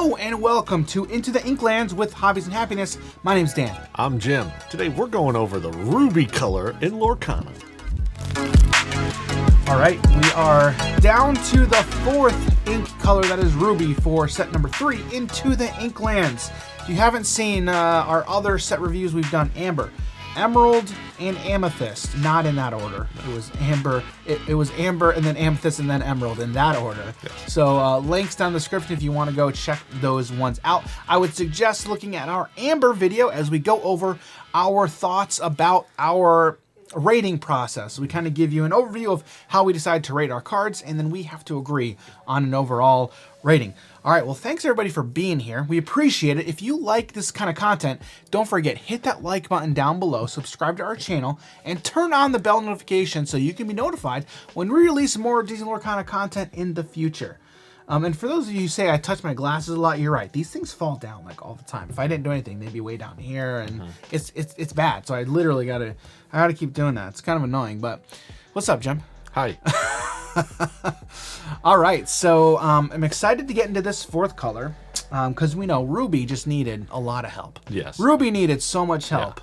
Hello and welcome to Into the Inklands with Hobbies and Happiness. My name's Dan. I'm Jim. Today we're going over the ruby color in Lorcana. All right, we are down to the fourth ink color, that is ruby, for set number 3, Into the Inklands. If you haven't seen our other set reviews, we've done amber, emerald, and amethyst. Not in that order. It was amber. It was amber and then amethyst and then emerald in that order. Yes. So links down in the description if you want to go check those ones out. I would suggest looking at our amber video as we go over our thoughts about our rating process. We kind of give you an overview of how we decide to rate our cards, and then we have to agree on an overall rating. All right, well, thanks everybody for being here. We appreciate it. If you like this kind of content, don't forget, hit that like button down below, subscribe to our channel, and turn on the bell notification so you can be notified when we release more Disney Lorcana content in the future. And for those of you who say I touch my glasses a lot, you're right. These things fall down like all the time. If I didn't do anything, they'd be way down here, and it's bad. So I literally gotta keep doing that. It's kind of annoying, but what's up, Jim? Hi. All right, so I'm excited to get into this fourth color because we know Ruby just needed a lot of help. Yes. Ruby needed so much help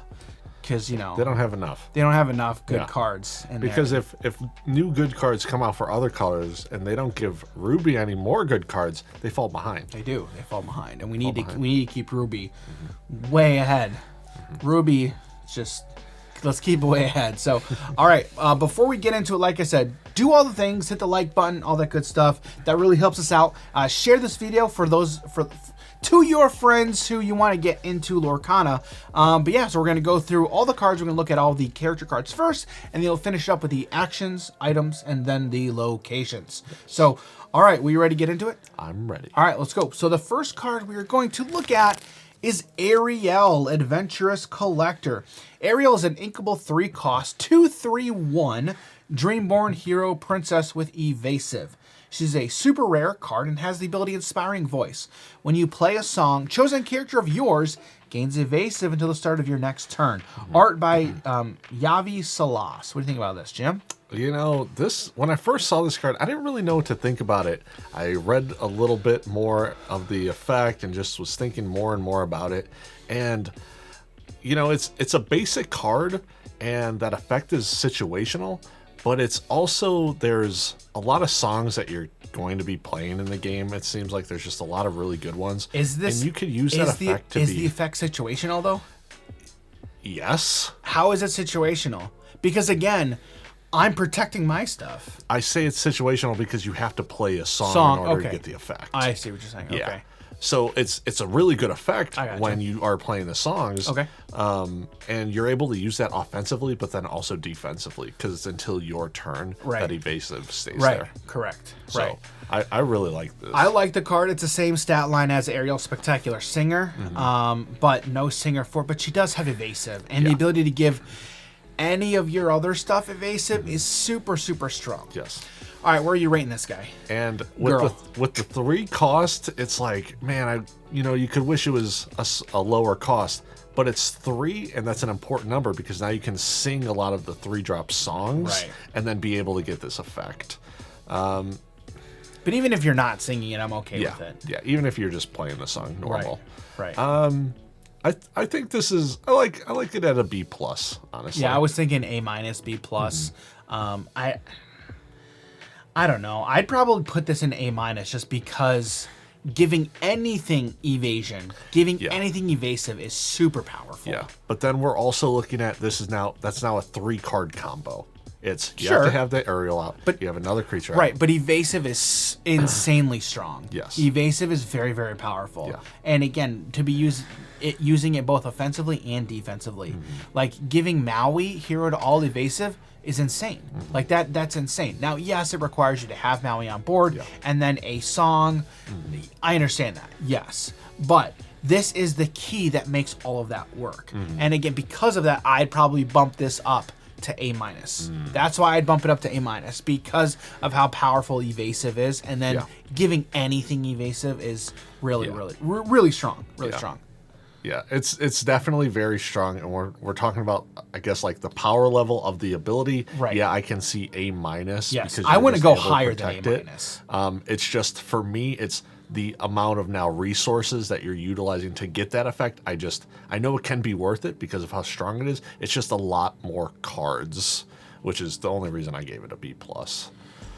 because, you know, they don't have enough. They don't have enough good cards in because there. if new good cards come out for other colors and they don't give Ruby any more good cards, they fall behind. They do. They fall behind, and we need to keep Ruby way ahead. Ruby, just let's keep it way ahead. So, all right, before we get into it, like I said, do all the things, hit the like button, all that good stuff. That really helps us out. Share this video to your friends who you want to get into Lorcana. But yeah, so we're going to go through all the cards. We're going to look at all the character cards first, and then we'll finish up with the actions, items, and then the locations. So, all right, we ready to get into it? I'm ready. All right, let's go. So the first card we are going to look at is Ariel, Adventurous Collector. Ariel is an inkable 3-cost, 2/3/1 Dreamborn Hero Princess with Evasive. She's a super rare card and has the ability Inspiring Voice. When you play a song, chosen character of yours gains Evasive until the start of your next turn. Art by Yavi Salas. What do you think about this, Jim? You know, when I first saw this card, I didn't really know what to think about it. I read a little bit more of the effect and just was thinking more and more about it. And, you know, it's a basic card, and that effect is situational, but it's also, there's a lot of songs that you're going to be playing in the game. It seems like there's just a lot of really good ones. And you could use that effect to be... Is the effect situational, though? Yes. How is it situational? Because, again, I'm protecting my stuff. I say it's situational because you have to play a song in order to get the effect. I see what you're saying. Yeah. Okay. So it's a really good effect when you are playing the songs. Okay. And you're able to use that offensively, but then also defensively, because it's until your turn that evasive stays there. Correct. So I really like this. I like the card. It's the same stat line as Ariel, Spectacular Singer, but no singer for it. But she does have evasive, and the ability to give any of your other stuff evasive is super, super strong. Yes. All right, where are you rating this guy? And with the 3 cost, it's like, man, you could wish it was a lower cost, but it's 3, and that's an important number because now you can sing a lot of the 3-drop songs and then be able to get this effect. But even if you're not singing it, I'm okay with it. Yeah, even if you're just playing the song normal. Right. I think this is I like it at a B+, honestly. Yeah, I was thinking A-, B+. I don't know. I'd probably put this in A- just because giving anything evasion, anything evasive is super powerful. Yeah, but then we're also looking at that's now a 3-card combo. It's you have to have the Ariel out, but you have another creature out. Right, but evasive is insanely strong. Yes. Evasive is very, very powerful. Yeah. And again, to be using it both offensively and defensively. Like giving Maui hero to all evasive is insane. Like that's insane. Now, yes, it requires you to have Maui on board and then a song. I understand that. Yes. But this is the key that makes all of that work. And again, because of that, I'd probably bump this up to A-. That's why I'd bump it up to A- because of how powerful evasive is, and then giving anything evasive is really strong. Really strong. Yeah, it's definitely very strong, and we're talking about, I guess, like the power level of the ability. Right. Yeah, I can see A-. Yes, because I want to go higher than A-. It's just, for me, it's the amount of now resources that you're utilizing to get that effect, I know it can be worth it because of how strong it is. It's just a lot more cards, which is the only reason I gave it a B+.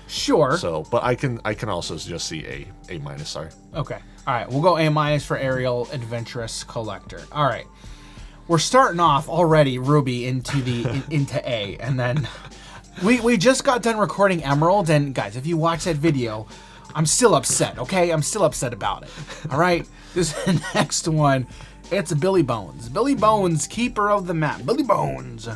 Sure. So, but I can also just see A-. Sorry. Okay. All right. We'll go A- for Ariel Adventurous Collector. All right. We're starting off already Ruby into into A, and then we just got done recording Emerald, and guys, if you watch that video, I'm still upset. Okay, I'm still upset about it. All right. This next one, it's Billy Bones. Billy Bones, Keeper of the Map. Billy Bones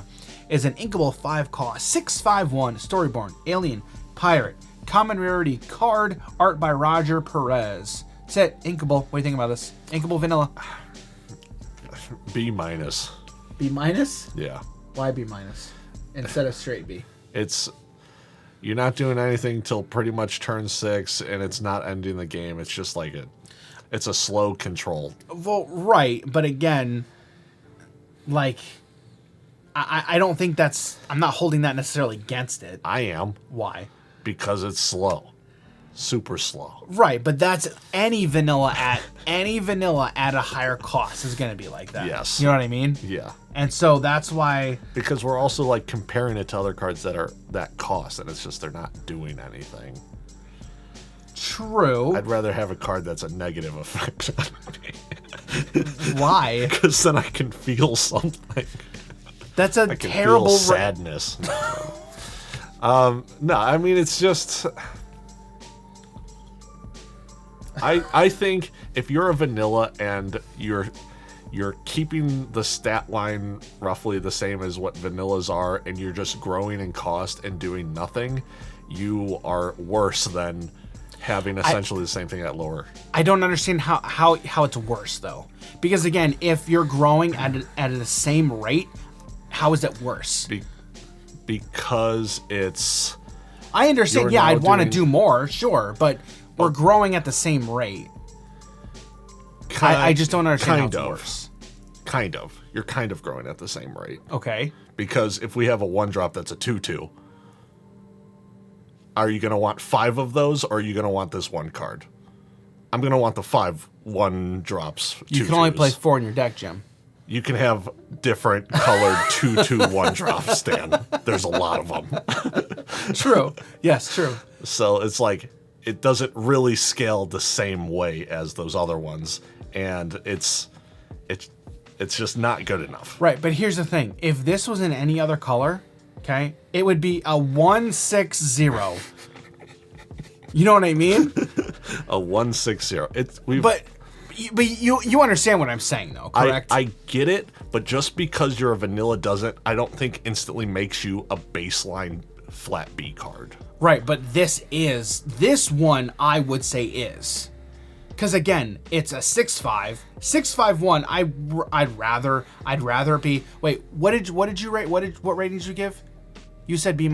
is an inkable 5-cost, 6/5/1 Storyborn Alien Pirate. Common rarity card, art by Roger Perez. Set inkable. What do you think about this? Inkable vanilla. B-. B-? Yeah. Why B- instead of straight B? You're not doing anything till pretty much turn 6, and it's not ending the game. It's just like it's a slow control. Well, right, but again, like, I don't think I'm not holding that necessarily against it. I am. Why? Because it's slow. Super slow. Right, but that's any vanilla at a higher cost is going to be like that. Yes. You know what I mean? Yeah. And so that's why. Because we're also like comparing it to other cards that are that cost, and it's just they're not doing anything. True. I'd rather have a card that's a negative effect on me. Why? Because then I can feel something. That's a I can terrible feel sadness. No, I mean it's just. I think if you're a vanilla and you're keeping the stat line roughly the same as what vanillas are, and you're just growing in cost and doing nothing, you are worse than having essentially the same thing at lower. I don't understand how it's worse though, because again, if you're growing at the same rate, how is that worse? Because it's. I understand. Yeah, I'd want to do more, sure, but we're growing at the same rate. I just don't understand how it's worse. Kind of. You're kind of growing at the same rate. Okay. Because if we have a 1-drop that's a 2/2, are you going to want 5 of those, or are you going to want this one card? I'm going to want the 5 1-drops. You can only play 4 in your deck, Jim. You can have different colored 2/2 1-drops, Stan. There's a lot of them. True. Yes, true. So it's like, it doesn't really scale the same way as those other ones, and it's just not good enough. Right, but here's the thing. If this was in any other color, okay, it would be a 1/6/0. You know what I mean? A 1/6/0. But you understand what I'm saying, though, correct? I get it, but just because you're a vanilla I don't think instantly makes you a baseline flat B card. Right, but this one I would say is. Because again, it's a 6/5. 6/5/1, I'd rather be. Wait, what did you rate? What rating did you give? You said B-?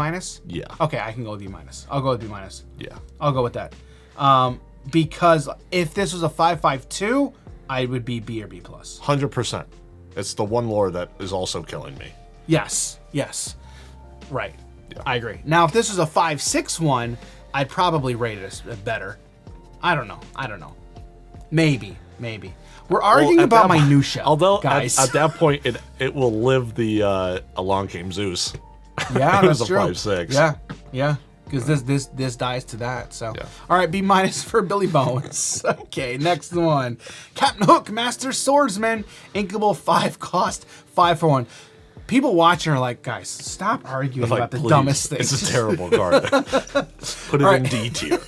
Yeah. Okay, I can go with B-. I'll go with B-. Yeah. I'll go with that. Because if this was a 5/5/2, I would be B or B+. 100%. It's the one lore that is also killing me. Yes. Right. Yeah. I agree. Now, if this was a 5/6/1, I'd probably rate it as better. I don't know. Maybe. We're arguing about minutia. Although guys. At that point, it will live the Along Came Zeus. Yeah, that's true. It was a 5/6. Yeah. Because this dies to that. So, yeah. All right, B- for Billy Bones. Okay, next one. Captain Hook, Master Swordsman, inkable 5-cost, 5/1. People watching are like, guys, stop arguing about the dumbest things. It's a terrible card. Put it in D tier.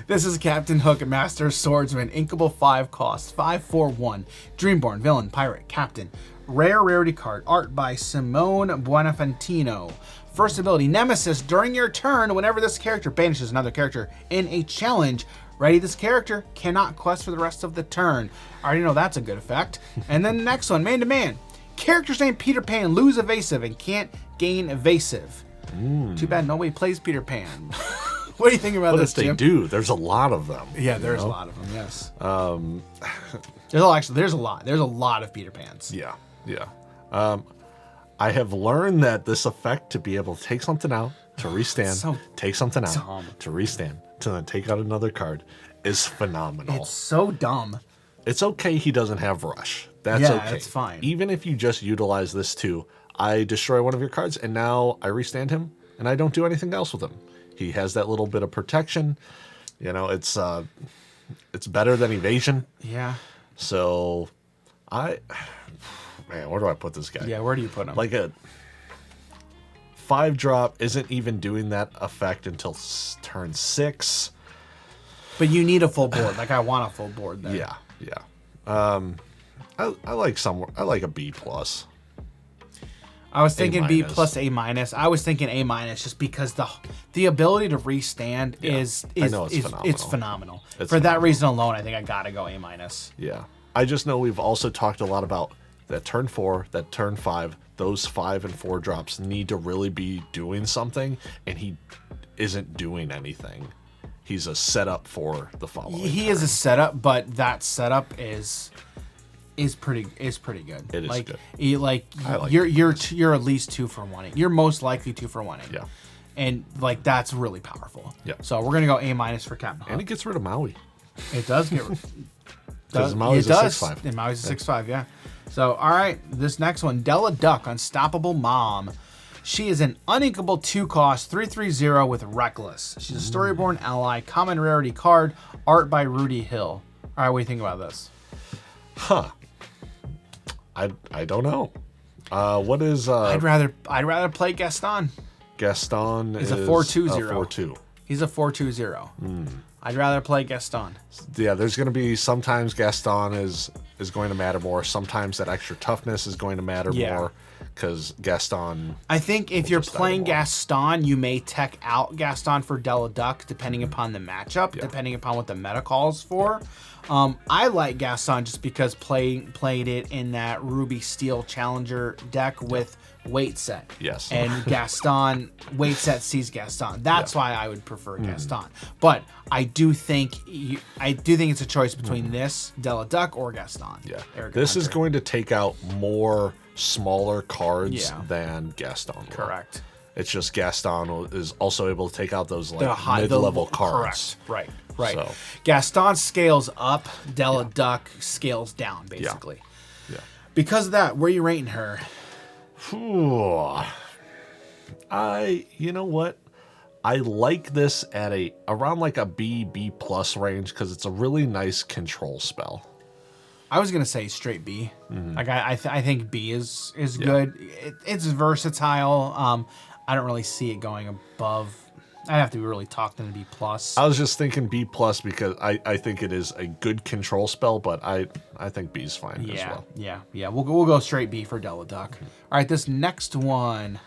This is Captain Hook, Master Swordsman, inkable 5-cost, 5/1. Dreamborn, villain, pirate, captain. Rare rarity card, art by Simone Buonafantino. First ability, Nemesis. During your turn, whenever this character banishes another character in a challenge, ready this character cannot quest for the rest of the turn. I already know that's a good effect. And then the next one, man to man. Characters named Peter Pan lose evasive and can't gain evasive. Too bad nobody plays Peter Pan. What do you think about this, Jim? What if they do? There's a lot of them. Yeah, there's a lot of them, yes. There's a lot. There's a lot of Peter Pans. Yeah. I have learned that this effect to be able to take something out, to restand, take something out, to restand, to then take out another card, is phenomenal. It's so dumb. It's okay he doesn't have Rush. That's okay. That's fine. Even if you just utilize this too, I destroy one of your cards, and now I restand him, and I don't do anything else with him. He has that little bit of protection. You know, it's better than evasion. Yeah. So, man, where do I put this guy? Yeah, where do you put him? Like a 5-drop isn't even doing that effect until turn 6. But you need a full board. Like, I want a full board there. Yeah, yeah. I like a B plus. I was thinking A-. B plus A minus. I was thinking A minus just because the ability to restand is phenomenal. It's phenomenal. It's For that reason alone, I think I gotta go A minus. Yeah. I just know we've also talked a lot about that turn 4, that turn 5, those 5 and 4 drops need to really be doing something, and he isn't doing anything. He's a setup for the following. He is a setup, but that setup is pretty good. It is like, good. You're at least 2 for 1. You're most likely 2 for 1. Yeah. And like that's really powerful. Yeah. So we're gonna go A minus for Captain Hook. And it gets rid of Maui. It does get Because Maui's a 6/5. And Maui's a 6/5, yeah. So all right, this next one, Della Duck, Unstoppable Mom. She is an uninkable 2-cost 3/3/0 with Reckless. She's a Storyborn ally, common rarity card, art by Rudy Hill. All right, what do you think about this? Huh. I don't know. What is I'd rather play Gaston. Gaston? He's a is 4/2/0. 4/2. He's a 4/2/0. I'd rather play Gaston. Yeah, there's going to be sometimes Gaston is going to matter more. Sometimes that extra toughness is going to matter more because Gaston. I think if you're playing more. Gaston, you may tech out Gaston for Della Duck depending upon the matchup, depending upon what the meta calls for. I like Gaston just because played it in that Ruby Steel Challenger deck with weight set. Yes. And Gaston, weight set sees Gaston. That's why I would prefer Gaston. But I do think it's a choice between this, Della Duck, or Gaston. Yeah. Eric This is Hunter. going to take out more smaller cards than Gaston will. Correct. It's just Gaston is also able to take out those The mid-level cards. Correct. Right. So. Gaston scales up, Della Duck scales down, basically. Yeah. Because of that, where are you rating her? Ooh. You know what? I like this at around like a B plus range because it's a really nice control spell. I was gonna say straight B. Like I think B is good. It's versatile. I don't really see it going above. I'd have to be really talked into B plus. I was just thinking B plus because I think it is a good control spell, but I think B is fine as well. Yeah. We'll go straight B for Della Duck. All right, this next one,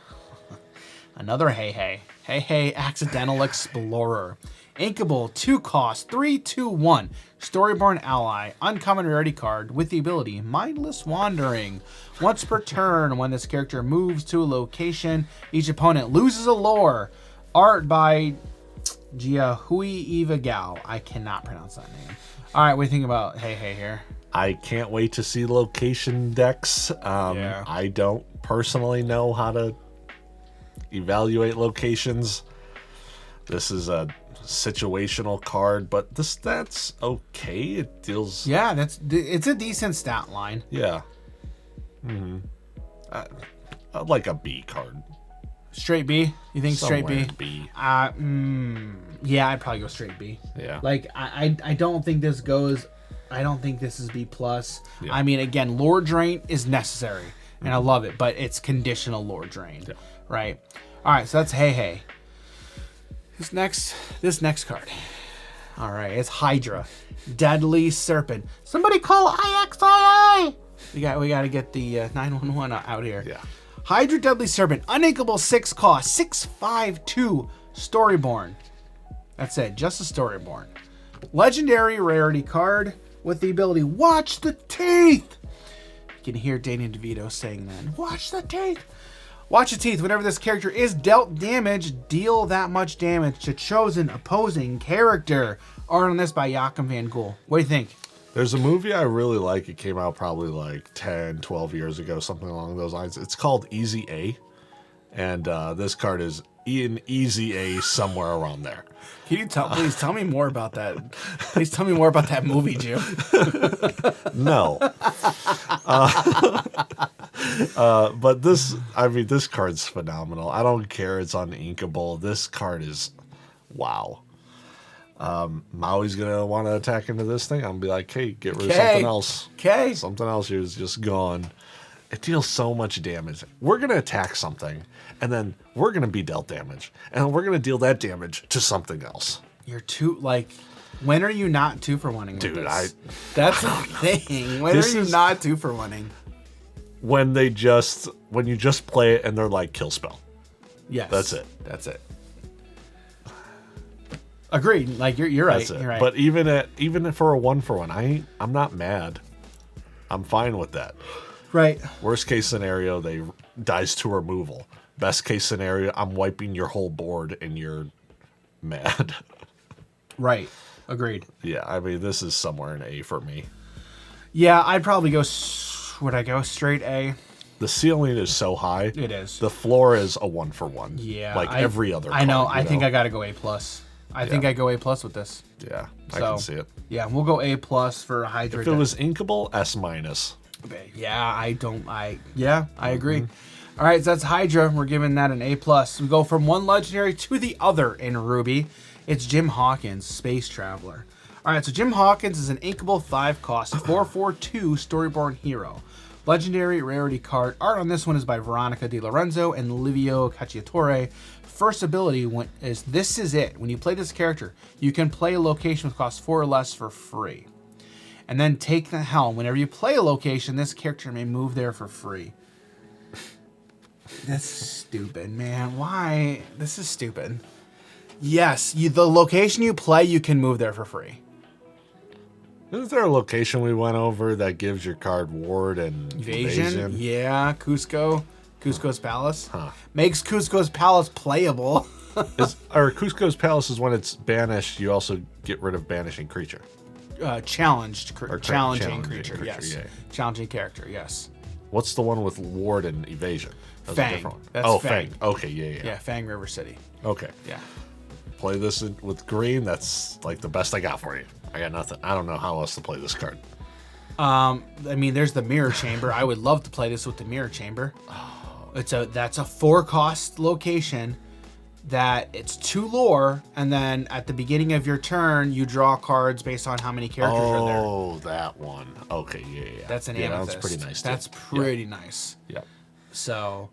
another HeiHei. HeiHei Accidental Explorer. Inkable, 2-cost, 3/2/1. Storyborn ally, uncommon rarity card with the ability Mindless Wandering. Once per turn, when this character moves to a location, each opponent loses a lore. Art by Jiahui Eva Gao. I cannot pronounce that name. All right, what do you think about HeiHei here? I can't wait to see location decks. I don't personally know how to evaluate locations. This is a situational card, but that's okay. It deals. Yeah, it's a decent stat line. Yeah. I like a B card. Straight B? You think straight B? B. Yeah, I'd probably go straight B. Yeah. Like I don't think this goes. I don't think this is B plus. Yeah. I mean, again, lore drain is necessary, and I love it, but it's conditional lore drain, right? All right, so that's HeiHei. This next card. All right, it's Hydra, Deadly Serpent. Somebody call IXII. We got to get the 911 out here. Yeah. Hydra, Deadly Serpent, uninkable 6-cost, 6/5/2, Storyborn. That's it, just a Storyborn. Legendary rarity card with the ability Watch the Teeth. You can hear Danny DeVito saying that. Watch the teeth. Watch the teeth. Whenever this character is dealt damage, deal that much damage to chosen opposing character. Art on this by Joachim Van Gool. What do you think? There's a movie I really like. It came out probably like 10, 12 years ago, something along those lines. It's called Easy A. And this card is an easy A somewhere around there. Can you please tell me more about that? Please tell me more about that movie, Jim. No. But this card's phenomenal. I don't care. It's uninkable. This card is, wow. Maui's going to want to attack into this thing. I'm going to be like, hey, get rid of something else. Okay. Something else here is just gone. It deals so much damage. We're going to attack something, and then we're going to be dealt damage. And then we're going to deal that damage to something else. You're too, like, when are you not 2-for-1ing with Dude, this? That's the thing. When are you not 2-for-1ing? When you just play it and they're like, kill spell. Yes. That's it. That's it. Agreed. Like, you're right. That's it. You're right. But even for a 1-for-1, I'm not mad. I'm fine with that. Right. Worst case scenario, they dies to removal. Best case scenario, I'm wiping your whole board and you're mad. Right. Agreed. Yeah, I mean, this is somewhere in A for me. Yeah, I'd probably go... Would I go straight A? The ceiling is so high. It is. The floor is a 1-for-1. Yeah. Like every other card. I know. I think I got to go A+. I think I go A+ with this. Yeah, I can see it. Yeah, we'll go A+ for Hydra. If it was inkable, S-. Yeah, I agree. All right, so that's Hydra. We're giving that an A+. We go from one legendary to the other in Ruby. It's Jim Hawkins, Space Traveler. All right, so Jim Hawkins is an inkable 5-cost, 4/4/2 Storyborn hero. Legendary rarity card. Art on this one is by Veronica Di Lorenzo and Livio Cacciatore. First ability is This Is It. When you play this character, you can play a location with cost 4 or less for free. And then take the helm. Whenever you play a location, this character may move there for free. That's stupid, man. Why? This is stupid. Yes, the location you play, you can move there for free. Isn't there a location we went over that gives your card ward and evasion? Yeah, Cusco's Palace. Huh. Makes Cusco's Palace playable. Cusco's Palace is when it's banished, you also get rid of banishing creature. Challenging creature, yes. Yeah. Challenging character, yes. What's the one with ward and evasion? That's Fang. a different one. That's Fang. Fang. Okay, yeah. Yeah, Fang River City. Okay. Yeah. Play this with green. That's like the best I got for you. I got nothing. I don't know how else to play this card. I mean, there's the Mirror Chamber. I would love to play this with the Mirror Chamber. That's a 4-cost location that it's 2 lore, and then at the beginning of your turn, you draw cards based on how many characters are there. Oh, that one. Okay, yeah. That's an amethyst. That's pretty nice. That's pretty nice. Yeah. So,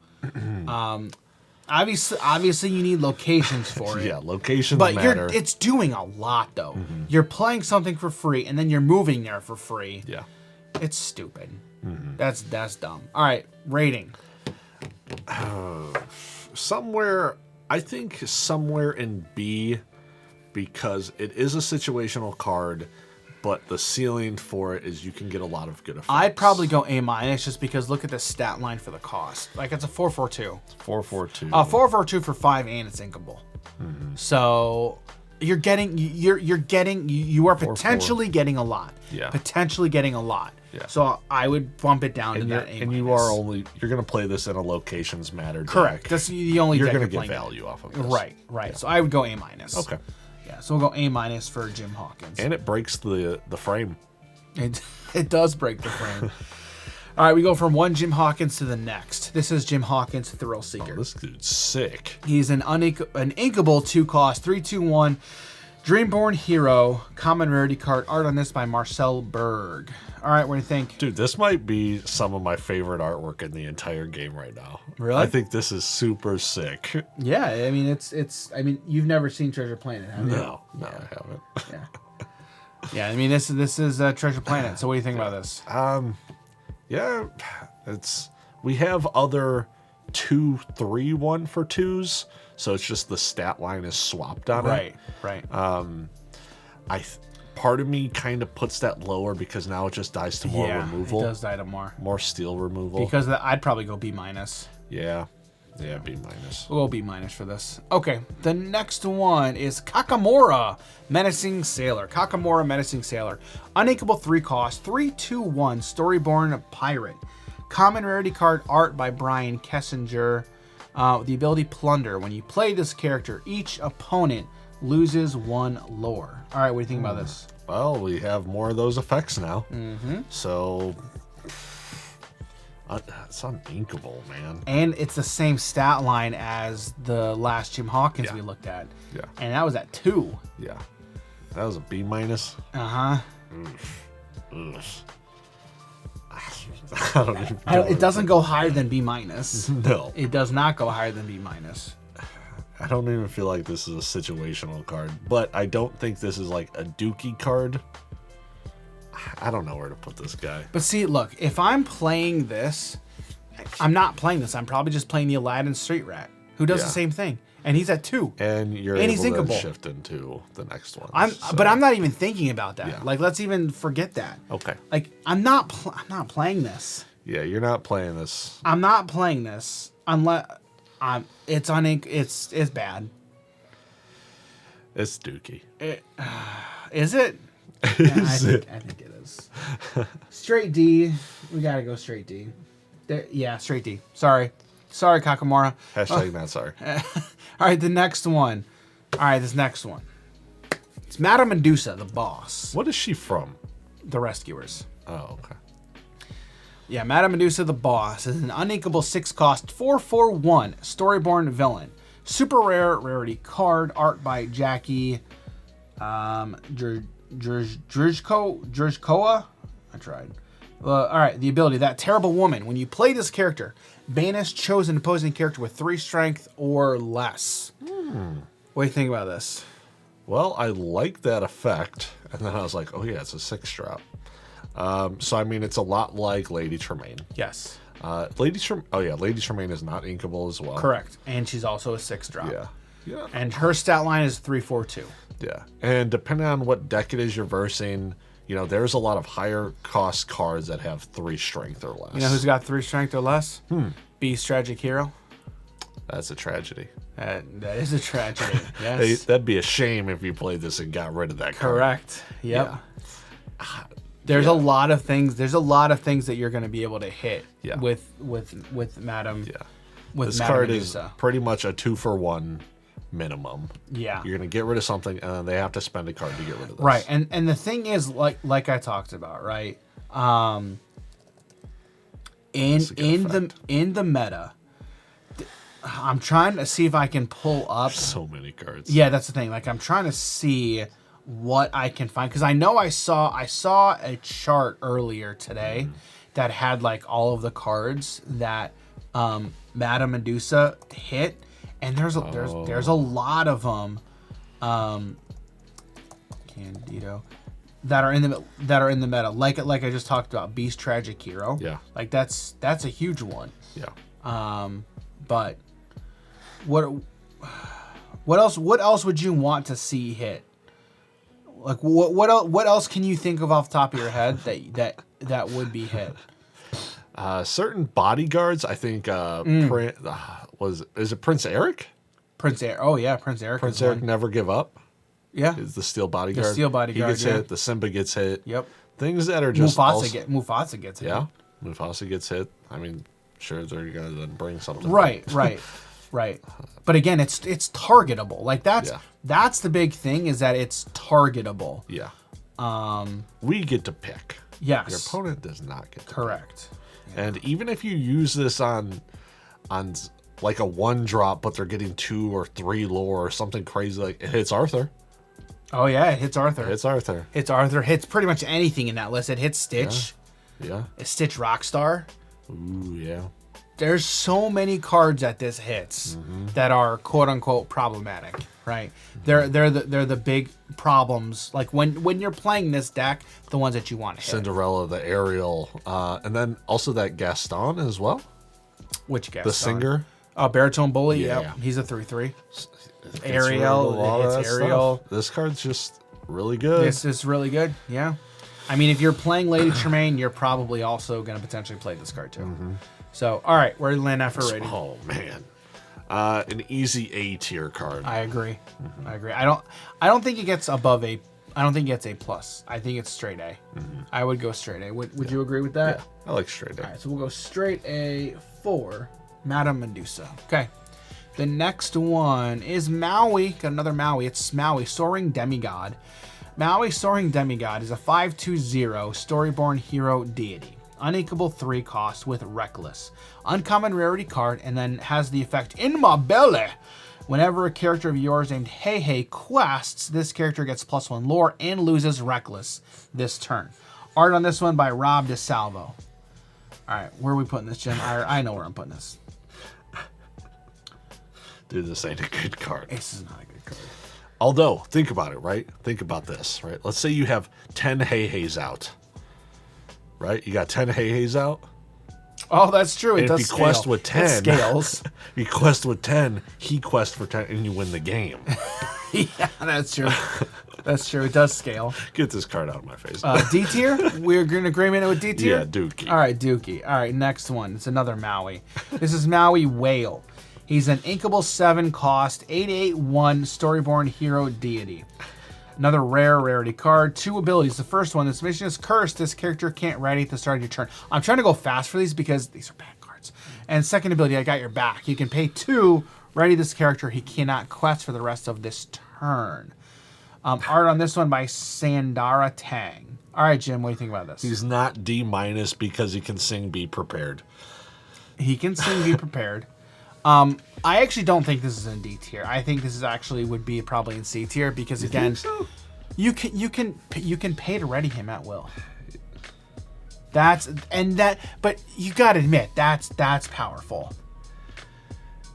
obviously, you need locations for it. Yeah, locations but matter. It's doing a lot, though. Mm-hmm. You're playing something for free, and then you're moving there for free. Yeah. It's stupid. Mm-hmm. That's dumb. All right, rating. I think somewhere in B, because it is a situational card, but the ceiling for it is you can get a lot of good effects. I'd probably go A- just because look at the stat line for the cost. Like, it's a 4/4/2. 4/4/2. 4/4/2 for 5 and it's inkable. Mm-hmm. So you are potentially getting a lot. Yeah. Potentially getting a lot. Yeah. So I would bump it down to that A-. And you're going to play this in a locations matter deck. Correct. That's the only you're deck going to you're get playing value off of this. Right. Yeah. So I would go A-. Okay. Yeah, so we'll go A- for Jim Hawkins. And it breaks the frame. It does break the frame. All right, we go from one Jim Hawkins to the next. This is Jim Hawkins, Thrill Seeker. Oh, this dude's sick. He's an inkable 2-cost, 3/2/1 Dreamborn Hero, common rarity card. Art on this by Marcel Berg. All right, what do you think? Dude, this might be some of my favorite artwork in the entire game right now. Really? I think this is super sick. Yeah, I mean, it's. I mean, you've never seen Treasure Planet, have you? No, I haven't. Yeah. Yeah, I mean, this is Treasure Planet. So what do you think about this? Yeah, we have other 2/3 1-for-2s, so it's just the stat line is swapped on it. Right. Part of me kind of puts that lower because now it just dies to more removal. It does die to more steel removal. Because I'd probably go B-. Yeah, B-. We'll go B- for this. Okay, the next one is Kakamora, Menacing Sailor. Kakamora, Menacing Sailor. Uninkable 3-cost, 3/2/1 Storyborn Pirate. Common rarity card. Art by Brian Kessinger. The ability Plunder. When you play this character, each opponent loses 1 lore. All right, what do you think about this? Well, we have more of those effects now. So it's uninkable, man. And it's the same stat line as the last Jim Hawkins we looked at. Yeah. And that was at 2. Yeah. That was a B-. Uh-huh. I don't even know It doesn't go higher than B-. No. It does not go higher than B-. I don't even feel like this is a situational card, but I don't think this is like a dookie card. I don't know where to put this guy. But see, look, if I'm playing this, I'm not playing this. I'm probably just playing the Aladdin Street Rat, who does the same thing. And he's at 2. And you're he's able to inkable. shift into the next one. But I'm not even thinking about that. Yeah. Like, let's even forget that. Okay. Like, I'm not playing this. Yeah, you're not playing this. I'm not playing this unless it's bad. It's dookie. Is it? I think it is. Straight D. We gotta go straight D. Straight D. Sorry, Kakamora. Hashtag not sorry. All right, the next one. All right, this next one. It's Madame Medusa, the boss. What is she from? The Rescuers. Oh, okay. Yeah, Madame Medusa, the boss, is an uninkable 6-cost 4/4/1 storyborn villain. Super rare rarity card, art by Jackie Drujkoa. I tried. All right, the ability, that terrible woman. When you play this character, banish chosen opposing character with 3 strength or less. What do you think about this? Well, I like that effect, and then I was like, oh yeah, it's a 6-drop. So I mean, it's a lot like Lady Tremaine. Yes. Lady Tremaine is not inkable as well. Correct, and she's also a 6-drop. Yeah. And her stat line is 3/4/2. Yeah, and depending on what deck it is you're versing, there's a lot of higher cost cards that have 3 strength or less. You know who's got 3 strength or less? Beast Tragic Hero. That's a tragedy. That is a tragedy. Yes. That'd be a shame if you played this and got rid of that card. Correct. Yep. Yeah. There's a lot of things. There's a lot of things that you're going to be able to hit with Madam. Yeah. With this Madam card Medusa. is pretty much a 2-for-1 minimum. Yeah. You're going to get rid of something, and then they have to spend a card to get rid of this. Right. And the thing is, like I talked about, right? In the meta, I'm trying to see if I can pull up. So many cards. Yeah, that's the thing. Like, I'm trying to see what I can find, because I know I saw a chart earlier today that had like all of the cards that Madame Medusa hit, and there's a lot of them, Candido, that are in the meta. Like I just talked about, Beast Tragic Hero. Yeah. Like that's a huge one. Yeah. But what else would you want to see hit? Like what else can you think of off the top of your head that would be hit? Certain bodyguards, I think. Is it Prince Eric? Prince Eric. Oh yeah, Prince Eric. Prince Eric Never Give Up. Yeah. Is the steel bodyguard. The steel bodyguard. He gets hit. The Simba gets hit. Yep. Things that are just Mufasa gets hit. Yeah. Mufasa gets hit. I mean, sure they're gonna then bring something. Right. But again, it's targetable. Like that's the big thing, is that it's targetable. Yeah. We get to pick. Yes. Your opponent does not get to Correct. pick. And even if you use this on like a 1-drop, but they're getting 2 or 3 lore or something crazy, like it hits Arthur. Oh yeah, it hits Arthur. Hits Arthur. Hits pretty much anything in that list. It hits Stitch. Yeah. It's Stitch Rockstar. Ooh, yeah. There's so many cards that this hits that are quote unquote problematic, right? They're the big problems. Like when you're playing this deck, the ones that you want to hit. Cinderella, the Ariel, and then also that Gaston as well. Which Gaston? The singer. Oh, Baritone Bully. Yeah. Yep. He's a 3/3. It's Ariel. It's Ariel. Stuff. This card's just really good. This is really good. Yeah. I mean, if you're playing Lady Tremaine, you're probably also going to potentially play this card too. So, all right, where do you land at for rating? Oh man, an easy A tier card. I agree. I don't think it gets above A. I don't think it gets A plus. I think it's straight A. I would go straight A. Would you agree with that? Yeah, I like straight A. All right, so we'll go straight A for Madame Medusa. Okay. The next one is Maui. Got another Maui. It's Maui, Soaring Demigod. Maui, Soaring Demigod is a 5/2/0 Storyborn Hero Deity. Uninkable 3 cost with Reckless. Uncommon rarity card, and then has the effect In My Belly. Whenever a character of yours named HeiHei quests, this character gets +1 lore and loses Reckless this turn. Art on this one by Rob DeSalvo. Alright, where are we putting this, Jim? I know where I'm putting this. Dude, this ain't a good card. This is not a good card. Although, think about it, right? Think about this, right? Let's say you have 10 HeiHeis out. Right? You got 10 HeiHeis out. Oh, that's true. It does if you quest with 10, it scales. You quest with 10, he quests for 10, and you win the game. Yeah, that's true. That's true. It does scale. Get this card out of my face. D tier? We're in agreement with D tier? Yeah, Dookie. All right, Dookie. All right, next one. It's another Maui. This is Maui Whale. He's an inkable 7 cost, 8/8/1 Storyborn Hero Deity. Another rarity card. 2 abilities. The first one, this mission is cursed. This character can't ready at the start of your turn. I'm trying to go fast for these because these are bad cards. And second ability, I got your back. You can pay 2, ready this character. He cannot quest for the rest of this turn. Art on this one by Sandara Tang. All right, Jim, what do you think about this? He's not D- because he can sing Be Prepared. He can sing Be Prepared. I actually don't think this is in D tier. I think this is actually would be probably in C tier because again, you can pay to ready him at will. But you gotta admit that's powerful.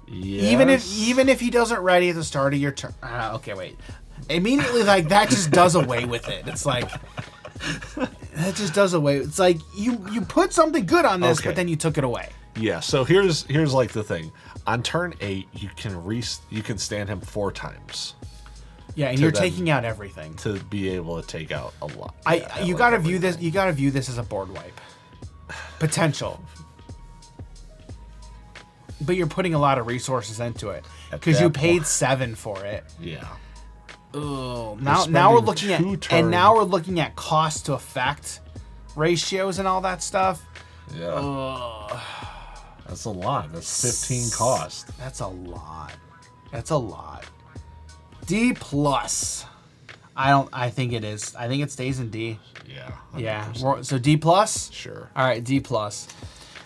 Yes. Even if he doesn't ready at the start of your turn. Okay, wait. Immediately, like that just does away with it. It's like that just does away. It's like you put something good on this, but then you took it away. Yeah. So here's like the thing. On turn 8, you can stand him 4 times. Yeah, and you're taking out everything to be able to take out a lot. You gotta view this. You gotta view this as a board wipe potential, but you're putting a lot of resources into it because you paid 7 for it. Yeah. Oh, now we're looking at cost to effect ratios and all that stuff. Yeah. That's a lot. That's 15 cost. That's a lot. D plus. I think it is. I think it stays in D. Yeah. 100%. Yeah. So D plus? Sure. All right, D plus.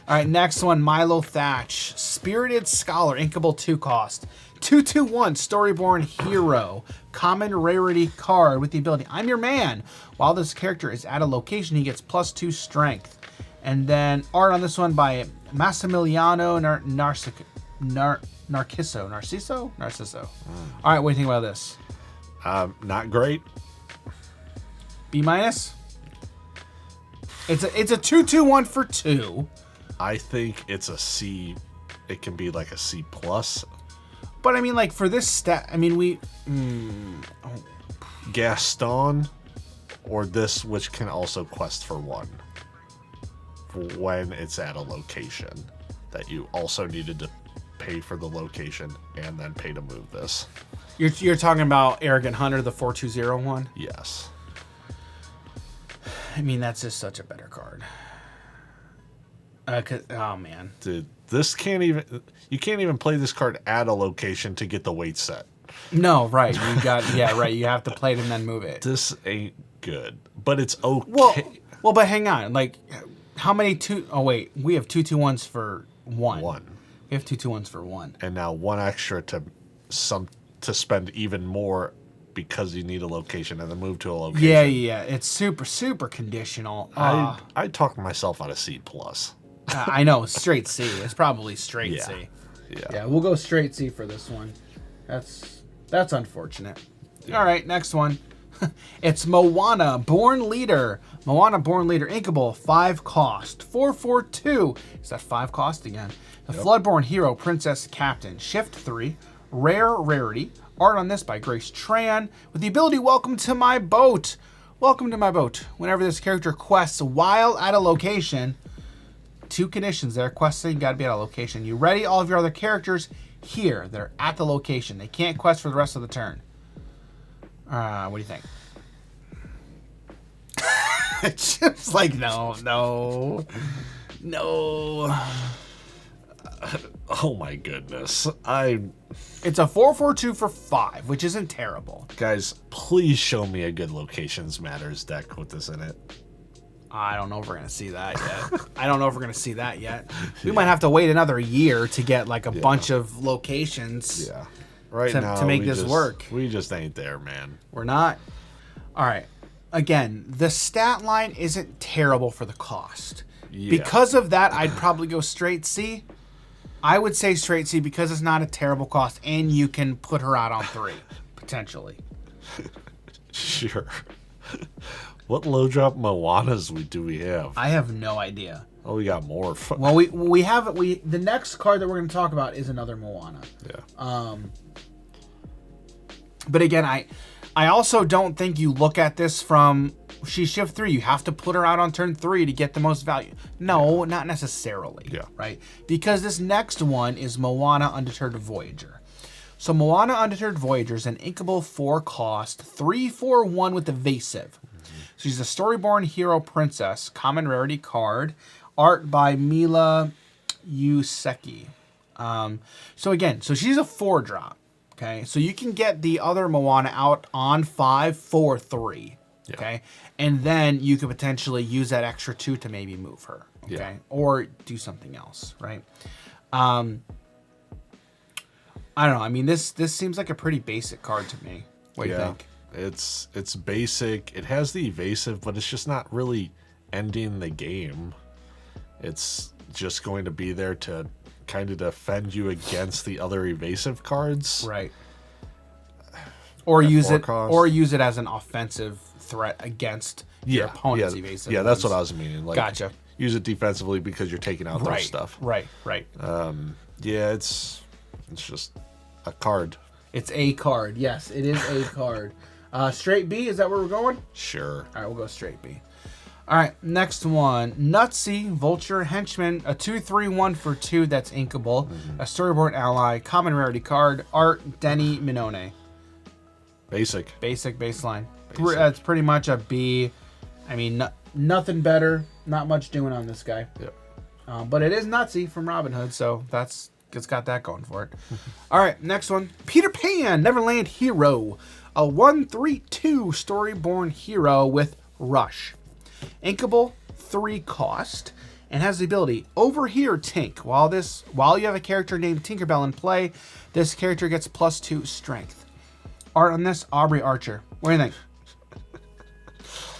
All right, next one, Milo Thatch. Spirited Scholar, inkable 2 cost. 2/2/1 Storyborn Hero. Common rarity card with the ability I'm your man. While this character is at a location, he gets +2 strength. And then art on this one by Massimiliano Narciso. All right, what do you think about this? Not great. B minus. It's a 2/2/1 for 2. I think it's a C. It can be like a C plus. But I mean, like for this stat, I mean Gaston, or this, which can also quest for 1 when it's at a location that you also needed to pay for the location and then pay to move this. You're talking about Arrogant Hunter, the 4/2/0 Yes. I mean, that's just such a better card. Oh man, Dude, you can't even play this card at a location to get the weight set. No, right. You have to play it and then move it. This ain't good, but it's okay. Well, but hang on. Like, how many we have 2/2/1s for 1. We have 2/2/1s for 1. And now 1 extra to spend even more because you need a location and then move to a location. Yeah. It's super conditional. I talked myself out of C plus. I know, straight C. It's probably straight C. Yeah, we'll go straight C for this one. That's unfortunate. Yeah. All right, next one. It's Moana, Born Leader. Moana, Born Leader, inkable, 5 cost, 4/4/2. Is that 5 cost again? The Floodborn Hero, Princess Captain, shift 3, rarity. Art on this by Grace Tran with the ability Welcome to My Boat. Welcome to my boat. Whenever this character quests while at a location, 2 conditions there. Questing, got to be at a location. You ready all of your other characters here. They're at the location. They can't quest for the rest of the turn. What do you think? It's just like, no. Oh my goodness. It's a 4/4/2 for 5, which isn't terrible. Guys, please show me a good Locations Matters deck with this in it. I don't know if we're going to see that yet. We might have to wait another year to get like a bunch of locations to make this work. We just ain't there, man. We're not. All right. Again, the stat line isn't terrible for the cost. Yeah. Because of that, I'd probably go straight C. I would say straight C because it's not a terrible cost, and you can put her out on 3, potentially. Sure. What low drop Moanas do we have? I have no idea. Oh, we got more. Well, we have the next card that we're going to talk about is another Moana. Yeah. But again, I also don't think you look at this from she's shift 3. You have to put her out on turn 3 to get the most value. No, not necessarily. Yeah. Right? Because this next one is Moana Undeterred Voyager. So Moana Undeterred Voyager is an inkable 4-cost, 3/4/1 with evasive. She's a Storyborn Hero Princess, common rarity card, art by Mila Yuseki. So she's a 4-drop. Okay, so you can get the other Moana out on 5 for 3. Yeah. Okay, and then you could potentially use that extra 2 to maybe move her. Okay, or do something else, right? I don't know. I mean, this seems like a pretty basic card to me. What do you think? It's basic. It has the evasive, but it's just not really ending the game. It's just going to be there to kind of defend you against the other evasive cards. Right. Or use it as an offensive threat against your opponent's evasive. Yeah, that's what I was meaning. Like, gotcha. Use it defensively because you're taking out their stuff. Right. Yeah, it's just a card. It's a card. Yes, it is a card. Straight B, is that where we're going? Sure. All right, we'll go straight B. All right, next one. Nutsy, Vulture, Henchman, a 2/3/1 for 2 that's inkable. A Storyboard ally, common rarity card, art, Denny, Minone. Basic Baseline. That's pretty much a B. I mean, nothing better. Not much doing on this guy. Yep. But it is Nutsy from Robin Hood, so it's got that going for it. All right, next one. Peter Pan, Neverland Hero. A 1/3/2 Storyborn Hero with Rush. Inkable, 3-cost, and has the ability Overhear Tink. While you have a character named Tinkerbell in play, this character gets +2 strength. Art on this, Aubrey Archer. What do you think?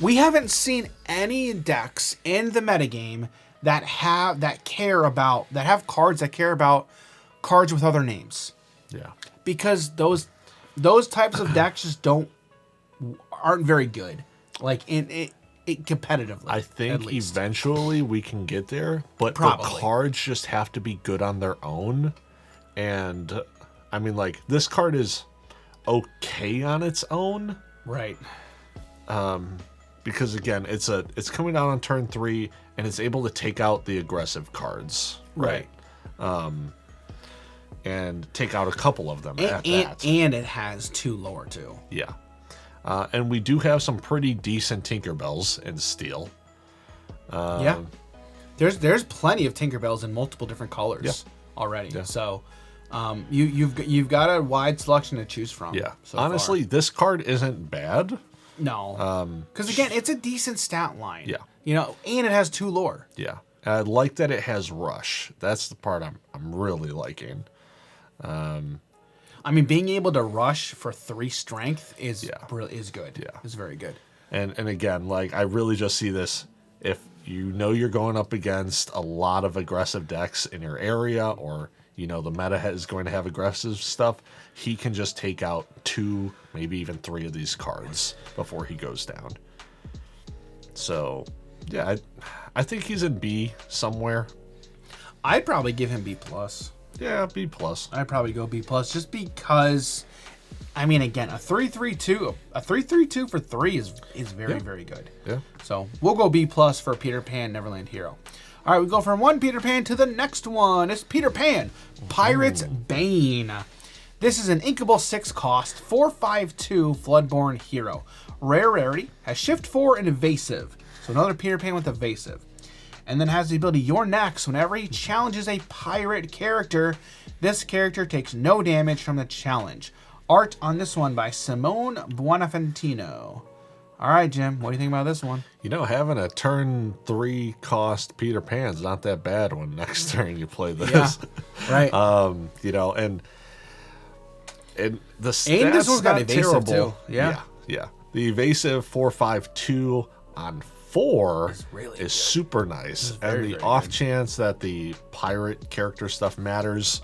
We haven't seen any decks in the metagame that have cards that care about cards with other names. Yeah. Because those types of decks just aren't very good. Like it competitively. I think eventually we can get there, but Probably. The cards just have to be good on their own. And I mean, like, this card is okay on its own. Right. Because again, it's coming out on turn 3 and it's able to take out the aggressive cards. Right. And take out a couple of them at that. And it has 2 lore too. Yeah. And we do have some pretty decent Tinkerbells in Steel. Yeah. There's plenty of Tinkerbells in multiple different colors already. Yeah. So you've got a wide selection to choose from. Yeah. Honestly, this card isn't bad. No. Because again, it's a decent stat line. Yeah. And it has 2 lore. Yeah. I like that it has Rush. That's the part I'm really liking. I mean, being able to rush for 3 strength is good. Yeah. It's very good. And again, like, I really just see this if you're going up against a lot of aggressive decks in your area, or the meta is going to have aggressive stuff, he can just take out 2, maybe even 3 of these cards before he goes down. So, yeah, I think he's in B somewhere. I'd probably give him B+. Yeah, B+. I'd probably go B+, just because, I mean, again, a 3/3/2 for 3 is very, very good. Yeah. So we'll go B+ for Peter Pan, Neverland Hero. All right, we go from one Peter Pan to the next one. It's Peter Pan, Pirate's Bane. This is an inkable 6-cost, 4/5/2 Floodborn Hero. Rare rarity, has shift 4 and evasive. So another Peter Pan with evasive. and then has the ability You're Next. Whenever he challenges a pirate character, this character takes no damage from the challenge. Art on this one by Simone Buonafantino. All right, Jim, what do you think about this one? You know, having a turn 3 cost Peter Pan's not that bad when next turn you play this. Yeah, right. You know, and the stats and this one's got not evasive terrible. too. Yeah. Yeah. The evasive 4/5/2 on 4 really is good. super nice. Very, And the very off good. chance that the pirate character stuff matters.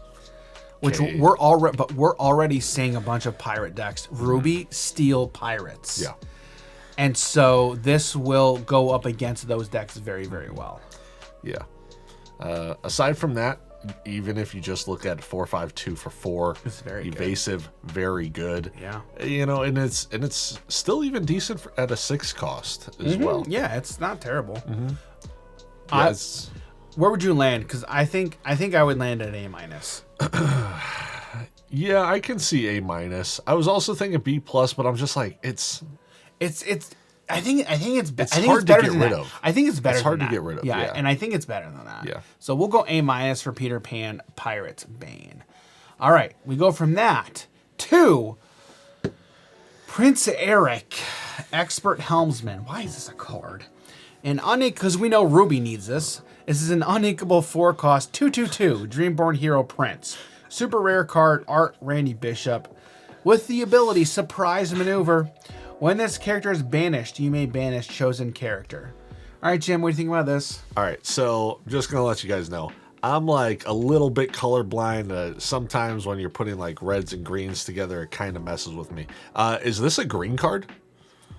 Which Okay. we're already seeing a bunch of pirate decks. Ruby, Steel, Pirates. Yeah. And so this will go up against those decks very, very well. Yeah. Aside from that, even if you just look at 4/5/2 for 4, It's very good. evasive, very good. Yeah. You know, and it's still even decent at a 6 cost as well. Yeah, it's not terrible. Yeah, it's- Where would you land? Because I think I would land at A-. yeah, I can see A-. I was also thinking B+, but I'm just like, it's I think it's It's I think hard it's to better get than rid that. of. I think it's better. It's hard than to that. get rid of, Yeah, yeah. and I think it's better than that. Yeah. So we'll go A- for Peter Pan Pirates Bane. All right, we go from that to Prince Eric, Expert Helmsman. Why is this a card? Because we know Ruby needs this. This is an uninkable 4-cost 2/2/2 Dreamborn Hero Prince. Super rare card, Art Randy Bishop. With the ability Surprise Maneuver. When this character is banished, you may banish chosen character. All right, Jim, what do you think about this? all right. So I'm just gonna let you guys know, I'm like a little bit colorblind. Sometimes when you're putting like reds and greens together, it kind of messes with me. Is this a green card?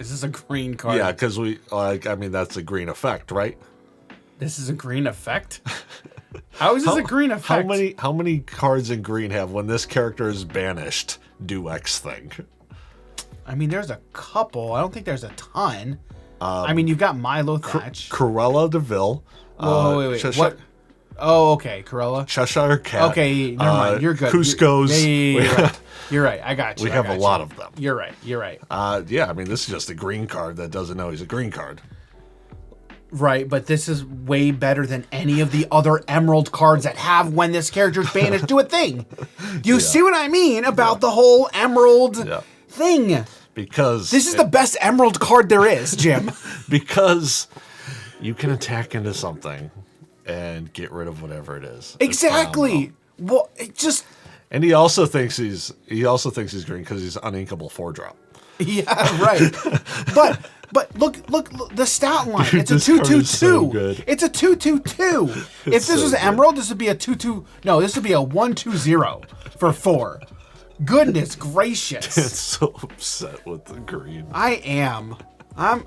Is this a green card? Yeah, because that's a green effect, right? This is a green effect? How is this a green effect? How many cards in green have when this character is banished do X thing? I mean, there's a couple. I don't think there's a ton. I mean, you've got Milo Thatch. Cruella DeVille. Wait. Cheshire, What? Oh, okay. Corolla. Cheshire Cat. Okay, never mind. You're good. Cusco's. You're right. You're right. I got you. We I have got a lot you. of them. You're right. You're right. Yeah, I mean, this is just a green card that doesn't know he's a green card. Right, but this is way better than any of the other Emerald cards that have when this character's banished do a thing. Do you see what I mean about the whole Emerald thing? Because This is the best Emerald card there is, Jim. because you can attack into something and get rid of whatever it is. It's Exactly. Well, it just And he also thinks he's green because he's uninkable 4-drop. yeah, right. But look the stat line. Dude, It's a this card is 2/2/2. so good. It's a 2/2/2. If this so was good. Emerald, this would be a 2/2. No, this would be a 1/2/0 for 4. Goodness gracious. It's so upset with the green. I am. I'm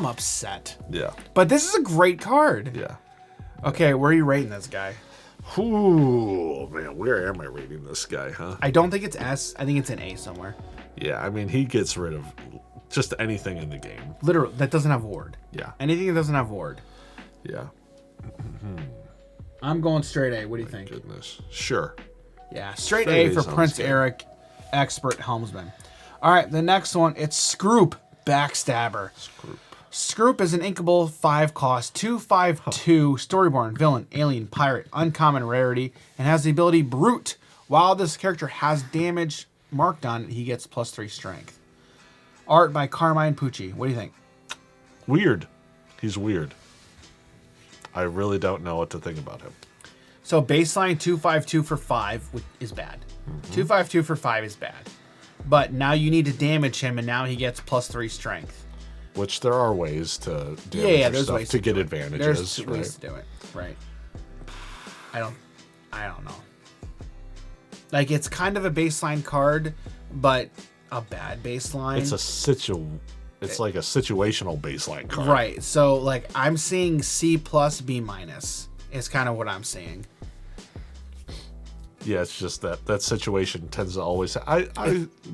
upset. Yeah. But this is a great card. Yeah. Okay, where are you rating this guy? Ooh, man, where am I rating this guy, huh? I don't think it's S. I think it's an A somewhere. Yeah, I mean, he gets rid of just anything in the game. Literally, that doesn't have ward. Yeah. Anything that doesn't have ward. Yeah. I'm going straight A. What do you think? Goodness. Sure. Yeah, straight Straight A A for sounds Prince good. Eric, Expert Helmsman. All right, the next one, it's Scroop, Backstabber. Scroop is an inkable 5-cost 2/5/2 Storyborn villain, alien, pirate, uncommon rarity, and has the ability Brute. While this character has damage marked on it, he gets +3 strength. Art by Carmine Pucci. What do you think? Weird. He's weird. I really don't know what to think about him. So baseline 2/5/2 for 5 is bad. 2/5/2 for 5 is bad. But now you need to damage him, and now he gets +3 strength. Which there are ways to damage Yeah, your there's stuff ways to to get do it. advantages. There's right? ways to do it, right? I don't know. Like, it's kind of a baseline card, but a bad baseline. It's like a situational baseline card. Right. So, like, I'm seeing C+, B- is kind of what I'm seeing. Yeah, it's just that situation tends to always. I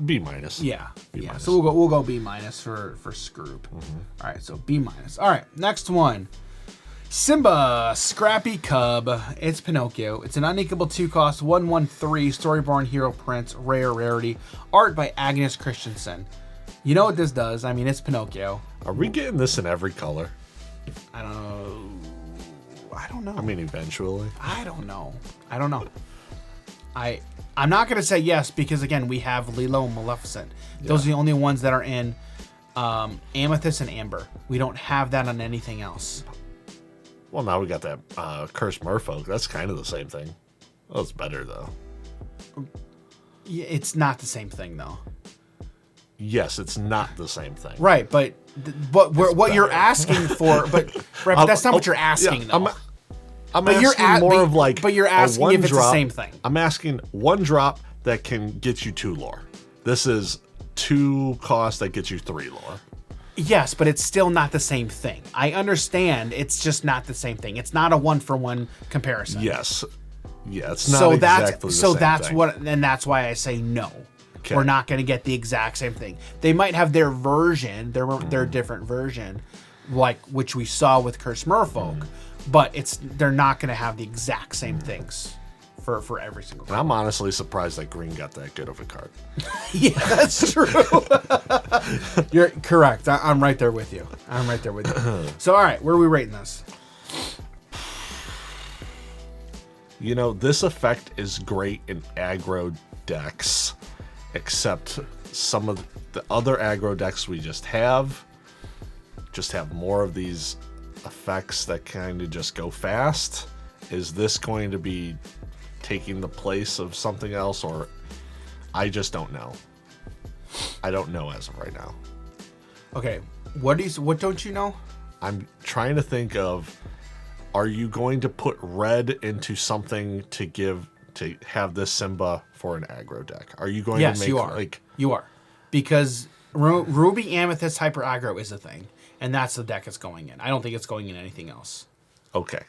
B-. Yeah. B-. Yeah. So we'll go B- for Scroop. All right. So B-. All right. Next one. Simba, Scrappy Cub. It's Pinocchio. It's an uninkable 2-cost 1/1/3 Storyborn Hero Prince, rare rarity. Art by Agnes Christensen. You know what this does? I mean, it's Pinocchio. Are we getting this in every color? I don't know. I don't know. I mean, eventually. I don't know. I'm not going to say yes because, again, we have Lilo and Maleficent. Those are the only ones that are in Amethyst and Amber. We don't have that on anything else. Well, now we got that Cursed Merfolk. That's kind of the same thing. Well, it's better, though. Yeah, it's not the same thing, though. Yes, it's not the same thing. Right, but what you're asking for, but that's not what you're asking, though. I'm asking more of like but you're asking if it's drop. the same thing. I'm asking one drop that can get you 2 lore. This is 2 cost that gets you 3 lore. Yes, but it's still not the same thing. I understand it's just not the same thing. It's not a 1-for-1 comparison. Yes. Yeah, it's not exactly the same thing. And that's why I say no. Okay. We're not going to get the exact same thing. They might have their version, their different version, like which we saw with Cursed Merfolk. But they're not going to have the exact same things for every single card. And I'm honestly surprised that green got that good of a card. Yeah, that's true. You're correct. I'm right there with you. So, all right, where are we rating this? You know, this effect is great in aggro decks, except some of the other aggro decks we just have more of these effects that kind of just go fast. Is this going to be taking the place of something else, or I just don't know. I don't know as of right now. Okay, what don't you know? I'm trying to think of, are you going to put red into something to have this Simba for an aggro deck? Are you going to make you are. You are. Because Ruby Amethyst Hyper Aggro is a thing. And that's the deck it's going in. I don't think it's going in anything else. Okay.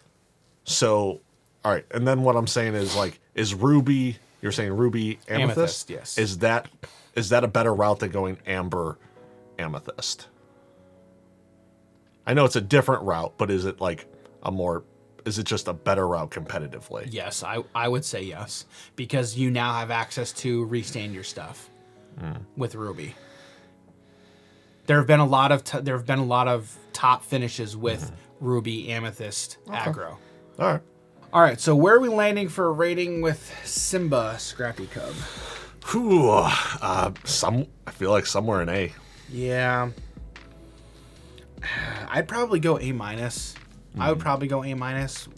So, all right. And then what I'm saying is, like, is Ruby, you're saying Ruby Amethyst? Yes. Is that a better route than going Amber Amethyst? I know it's a different route, but is it just a better route competitively? Yes, I would say yes. Because you now have access to restand your stuff with Ruby. There have been a lot of top finishes with Ruby Amethyst aggro. All right. So where are we landing for a rating with Simba Scrappy Cub? Whew, I feel like somewhere in A. Yeah, I'd probably go A-. I would probably go A-.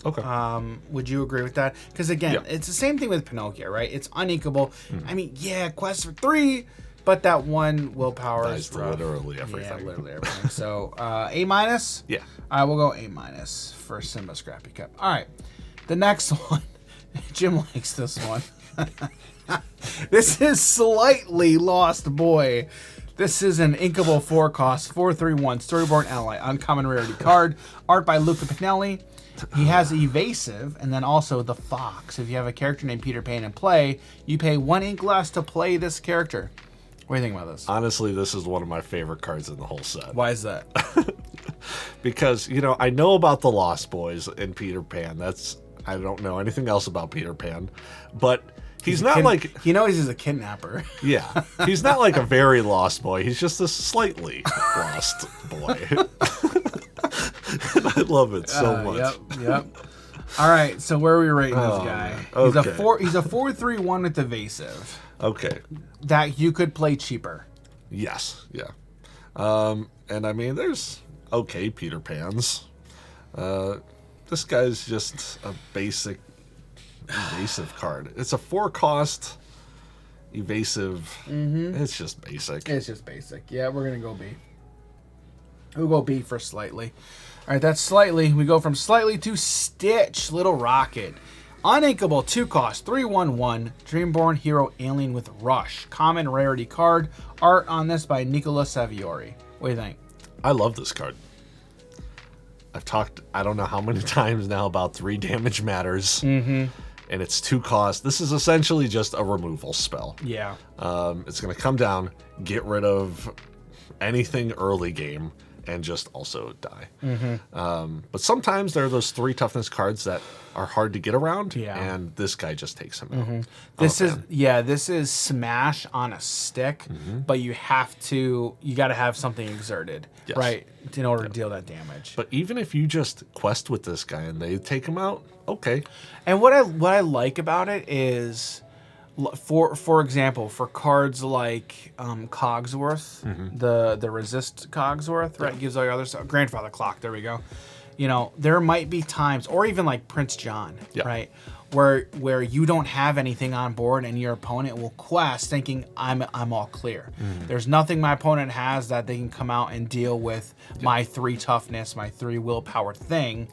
Okay. Would you agree with that? Because again, it's the same thing with Pinocchio, right? It's uninkable. I mean, yeah, quest for 3. But that 1 willpower is literally everything. Yeah, literally everything. So, A-? Yeah. I will go A- for Simba Scrappy Cup. All right. The next one. Jim likes this one. This is Slightly Lost Boy. This is an inkable 4-cost, 4/3/1 Storyboard Ally. Uncommon rarity card. Art by Luca Pinelli. He has Evasive, and then also the Fox. If you have a character named Peter Pan in play, you pay 1 ink less to play this character. What do you think about this? Honestly, this is one of my favorite cards in the whole set. Why is that? Because, I know about the Lost Boys in Peter Pan. I don't know anything else about Peter Pan. But he's not like... He knows he's a kidnapper. Yeah. He's not like a very lost boy. He's just a slightly lost boy. And I love it so much. Yep. All right, so where are we rating this guy? Okay. He's a 4/3/1 with Evasive. Okay. That you could play cheaper. Yes, yeah. And I mean, there's okay Peter Pans. This guy's just a basic evasive card. It's a 4-cost evasive. It's just basic. Yeah, we're going to go B. We'll go B for Slightly. All right, that's Slightly. We go from Slightly to Stitch, Little Rocket. Uninkable 2-cost, 3/1/1 Dreamborn Hero Alien with Rush. Common rarity card. Art on this by Nicola Saviori. What do you think? I love this card. I've talked, I don't know how many times now, about 3 damage matters. And it's 2 cost. This is essentially just a removal spell. Yeah. It's going to come down, get rid of anything early game, and just also die. But sometimes there are those 3 toughness cards that are hard to get around, and this guy just takes him out. This is Smash on a stick, but you got to have something exerted, right, in order to deal that damage. But even if you just quest with this guy and they take him out, okay. And what I like about it is, for example, for cards like Cogsworth, the resist Cogsworth, right, gives all your other stuff. Grandfather Clock, there we go. You know, there might be times, or even like Prince John, right, where you don't have anything on board and your opponent will quest thinking I'm all clear. There's nothing my opponent has that they can come out and deal with my 3 toughness, my 3 willpower thing.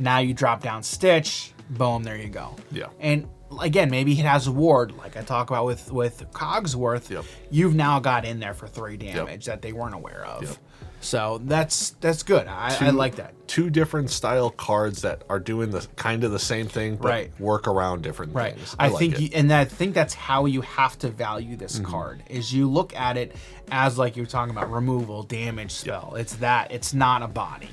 Now you drop down Stitch, boom, there you go. And again, maybe he has a ward, like I talk about with Cogsworth. You've now got in there for 3 damage that they weren't aware of. So that's good. I like that. 2 different style cards that are doing the kind of the same thing, but work around different things. I think that's how you have to value this card. Is you look at it as, like you're talking about, removal, damage spell. It's not a body.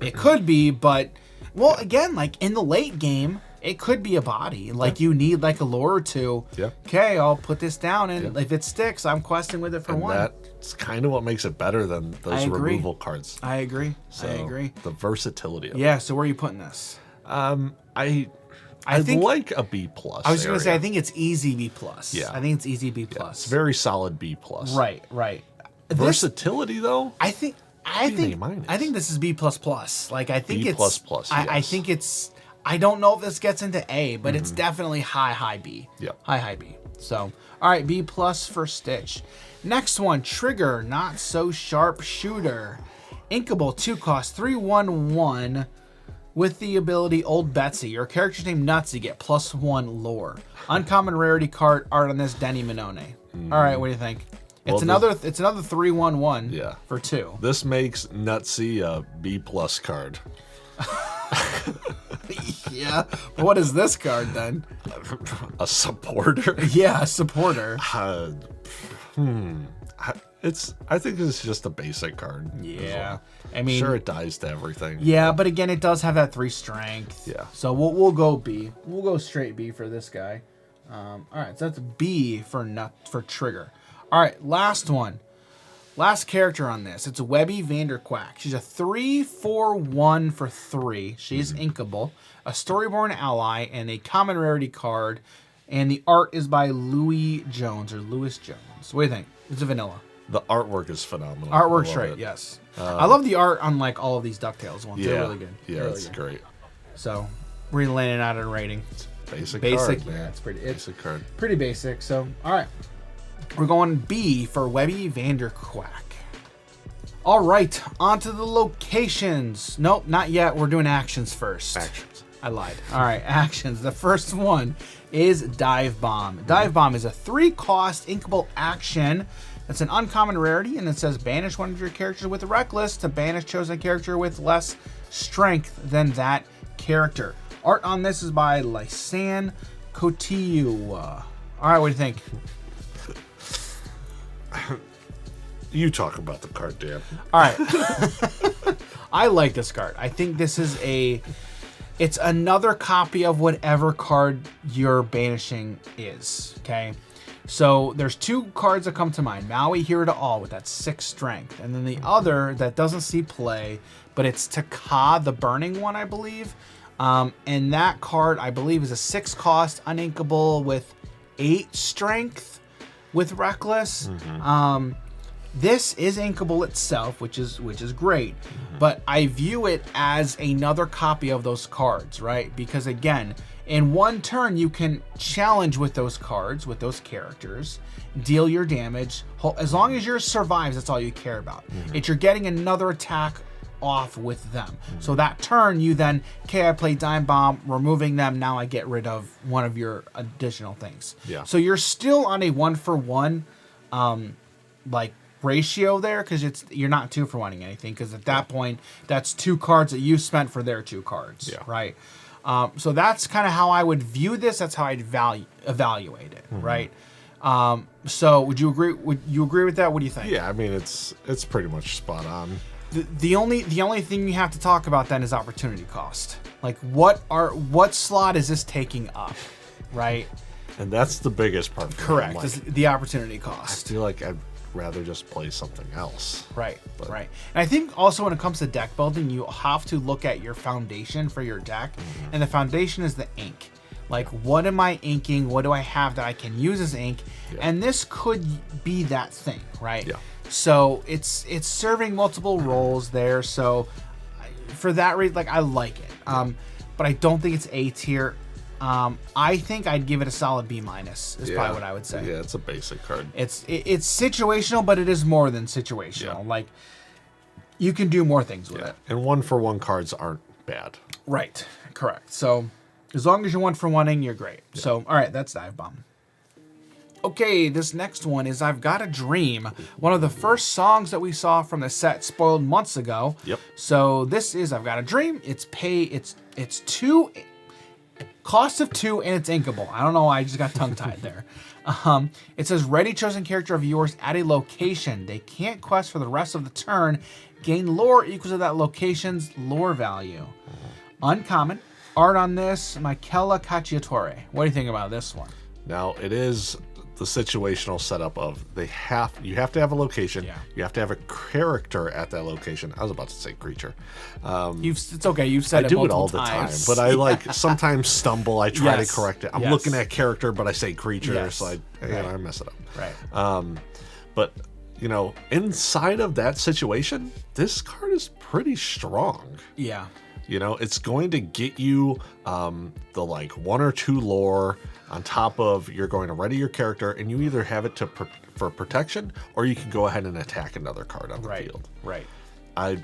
It could be, but well, again, like in the late game, it could be a body. Like you need like a lure or 2. Okay, I'll put this down, and if it sticks, I'm questing with it for 1. That's kind of what makes it better than those removal cards. I agree. The versatility of it. So where are you putting this? I think like a B+. I was going to say, I think it's easy B+. I think it's easy B+. It's very solid B+. Right. Versatility, though? I think this is B++. Like, I think it's B++. I think it's. I don't know if this gets into A, but it's definitely high B. High B. So, all right, B+ for Stitch. Next one, Trigger, Not So Sharp Shooter. Inkable, 2 cost, 3/1/1 with the ability Old Betsy. Your character's name Nutsy, get +1 lore. Uncommon rarity card, art on this, Denny Minone. All right, what do you think? It's another 3/1/1 for 2. This makes Nutsy a B+ card. But what is this card then? A supporter? A supporter. I think it's just a basic card. I mean, sure, it dies to everything. But again, it does have that 3 strength. So we'll go B. We'll go straight B for this guy. All right, so that's B for Trigger. All right, last one. Last character on this. It's Webby Vanderquack. She's a 3/4/1 for 3. She's inkable, a Storyborn ally, and a common rarity card. And the art is by Louis Jones. What do you think? It's a vanilla. The artwork is phenomenal. Artwork's great, yes. I love the art on like all of these DuckTales ones. They're really good. It's great. So we're landing out a rating. Basic card, yeah, it's basic card. Pretty basic. So all right. We're going B for Webby Vanderquack. All right, on to the locations. Nope, not yet. We're doing actions first. Actions. I lied. All right, actions. The first one is Dive Bomb. Dive Bomb is a 3-cost inkable action. It's an uncommon rarity, and it says banish one of your characters with Reckless to banish chosen character with less strength than that character. Art on this is by Lysan Cotillo. All right, what do you think? You talk about the card, Dan. All right. I like this card. I think this is it's another copy of whatever card you're banishing is, okay? So there's 2 cards that come to mind. Maui, Hero to All with that 6 strength. And then the other that doesn't see play, but it's Taka, the Burning one, I believe. And that card, I believe, is a 6-cost uninkable with 8 strength with Reckless. This is inkable itself, which is great, but I view it as another copy of those cards, right? Because again, in 1 turn, you can challenge with those cards, with those characters, deal your damage. As long as yours survives, that's all you care about. If you're getting another attack off with them. So that turn, you then, I play Dive Bomb, removing them, now I get rid of one of your additional things. So you're still on a 1-for-1, like, ratio there, because you're not 2-for-1ing anything, because at that point that's 2 cards that you spent for their 2 cards, right? So that's kind of how I would view this. That's how I'd evaluate it, right? So would you agree with that? What do you think? Yeah, I mean it's pretty much spot on. The only thing you have to talk about then is opportunity cost. Like what slot is this taking up, right? And that's the biggest part. Correct. Like, is the opportunity cost. I feel like I'd rather just play something else. Right. Right. And I think also when it comes to deck building, you have to look at your foundation for your deck, and the foundation is the ink. Like, what am I inking? What do I have that I can use as ink? Yeah. And this could be that thing, right? Yeah. So it's serving multiple roles there. So for that reason, like, I like it. But I don't think it's A tier. I think I'd give it a solid B-. Is probably what I would say. Yeah, it's a basic card. It's situational, but it is more than situational. Yeah. Like, you can do more things with it. And 1-for-1 cards aren't bad. Right. Correct. So as long as you're 1-for-1ing, you're great. Yeah. So, all right, that's Dive Bomb. Okay, this next one is I've Got a Dream. One of the first songs that we saw from the set spoiled months ago. Yep. So this is I've Got a Dream. It's 2, cost of 2, and it's inkable. I don't know why I just got tongue-tied there. It says, ready chosen character of yours at a location. They can't quest for the rest of the turn. Gain lore equals to that location's lore value. Uncommon. Art on this, Michaela Cacciatore. What do you think about this one? Now, it is the situational setup of you have to have a location. Yeah. You have to have a character at that location. I was about to say creature. It's okay. You've said it multiple times. But I sometimes stumble. I try to correct it. I'm looking at character, but I say creature, so I mess it up. Right. But inside of that situation, this card is pretty strong. Yeah. It's going to get you the 1 or 2 lore on top of you're going to ready your character, and you either have it for protection, or you can go ahead and attack another card on the field. Right. I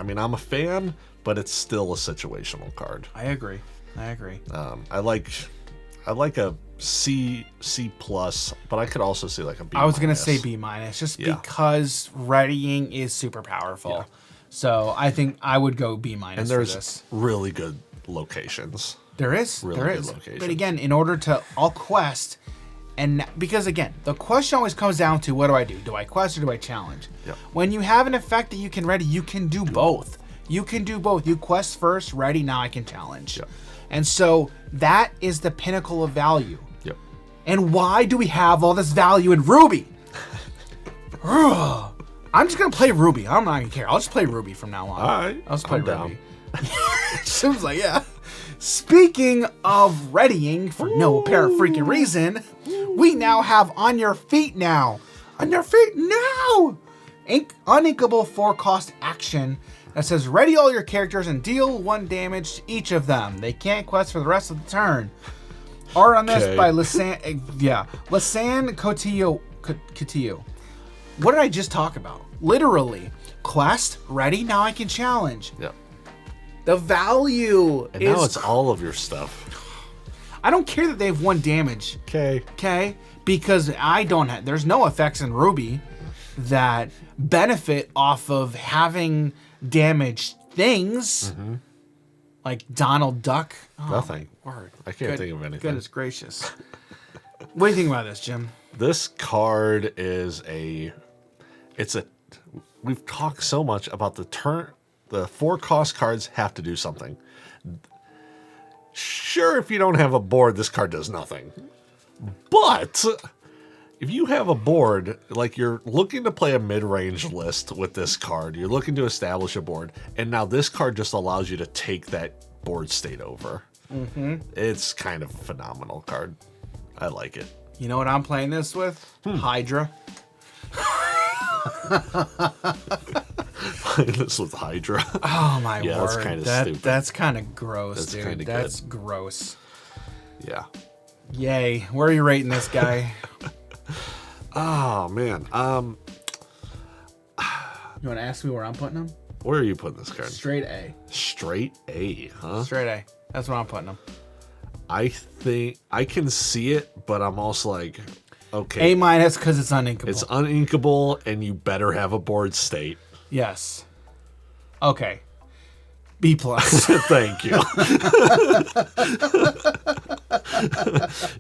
mean, I'm a fan, but it's still a situational card. I agree. I like a C plus, but I could also see like a B. I was gonna say B-, just because readying is super powerful. Yeah. So I think I would go B- and there's really good locations. There is. But again, in order to all quest, and because again, the question always comes down to what do I do? Do I quest or do I challenge? Yep. When you have an effect that you can ready, you can do both. You quest first, ready, now I can challenge. Yep. And so that is the pinnacle of value. Yep. And why do we have all this value in Ruby? I'm just gonna play Ruby. I'm not gonna care. I'll just play Ruby from now on. All right. I'll just play Ruby. Seems like, yeah. Speaking of readying for no apparent freaking reason, we now have On Your Feet now. On Your Feet now! Uninkable 4-cost action that says ready all your characters and deal 1 damage to each of them. They can't quest for the rest of the turn. Art on this by Lisanne Cotillo. What did I just talk about? Literally, quest, ready, now I can challenge. Yep. The value and now it's all of your stuff. I don't care that they have 1 damage. Okay? Because there's no effects in Ruby that benefit off of having damaged things. Mm-hmm. Like Donald Duck. Oh, nothing. Word. I can't think of anything. Goodness gracious. What do you think about this, Jim? This card is we've talked so much about the 4-cost cards have to do something. Sure, if you don't have a board, this card does nothing. But if you have a board, like you're looking to play a mid-range list with this card, you're looking to establish a board, and now this card just allows you to take that board state over. Mm-hmm. It's kind of a phenomenal card. I like it. You know what I'm playing this with? Hydra. Playing this with Hydra. Oh my word. That's kind of stupid. That's kind of gross, dude. That's good. Gross. Yeah. Yay. Where are you rating this guy? Oh man. You want to ask me where I'm putting him? Where are you putting this card? Straight A. Straight A, huh? Straight A. That's where I'm putting him. I think I can see it, but I'm also like, okay. A- because it's uninkable. It's uninkable, and you better have a board state. Yes. Okay. B+. Thank you.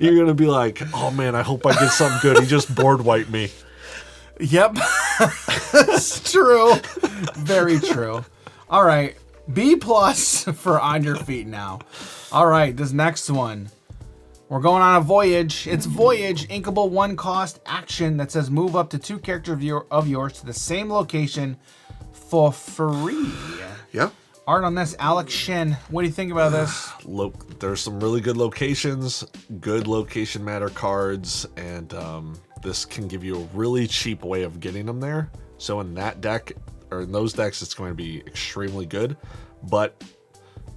You're going to be like, oh man, I hope I get something good. He just board wiped me. Yep. It's true. Very true. All right. B+ for On Your Feet now. All right, this next one. We're going on a voyage. It's Voyage, inkable 1-cost action that says move up to 2 characters of yours to the same location for free. Yeah. Art on this, Alex Shin. What do you think about this? Look, there's some really good locations, good location matter cards, and this can give you a really cheap way of getting them there. So in that deck, or in those decks, it's going to be extremely good. But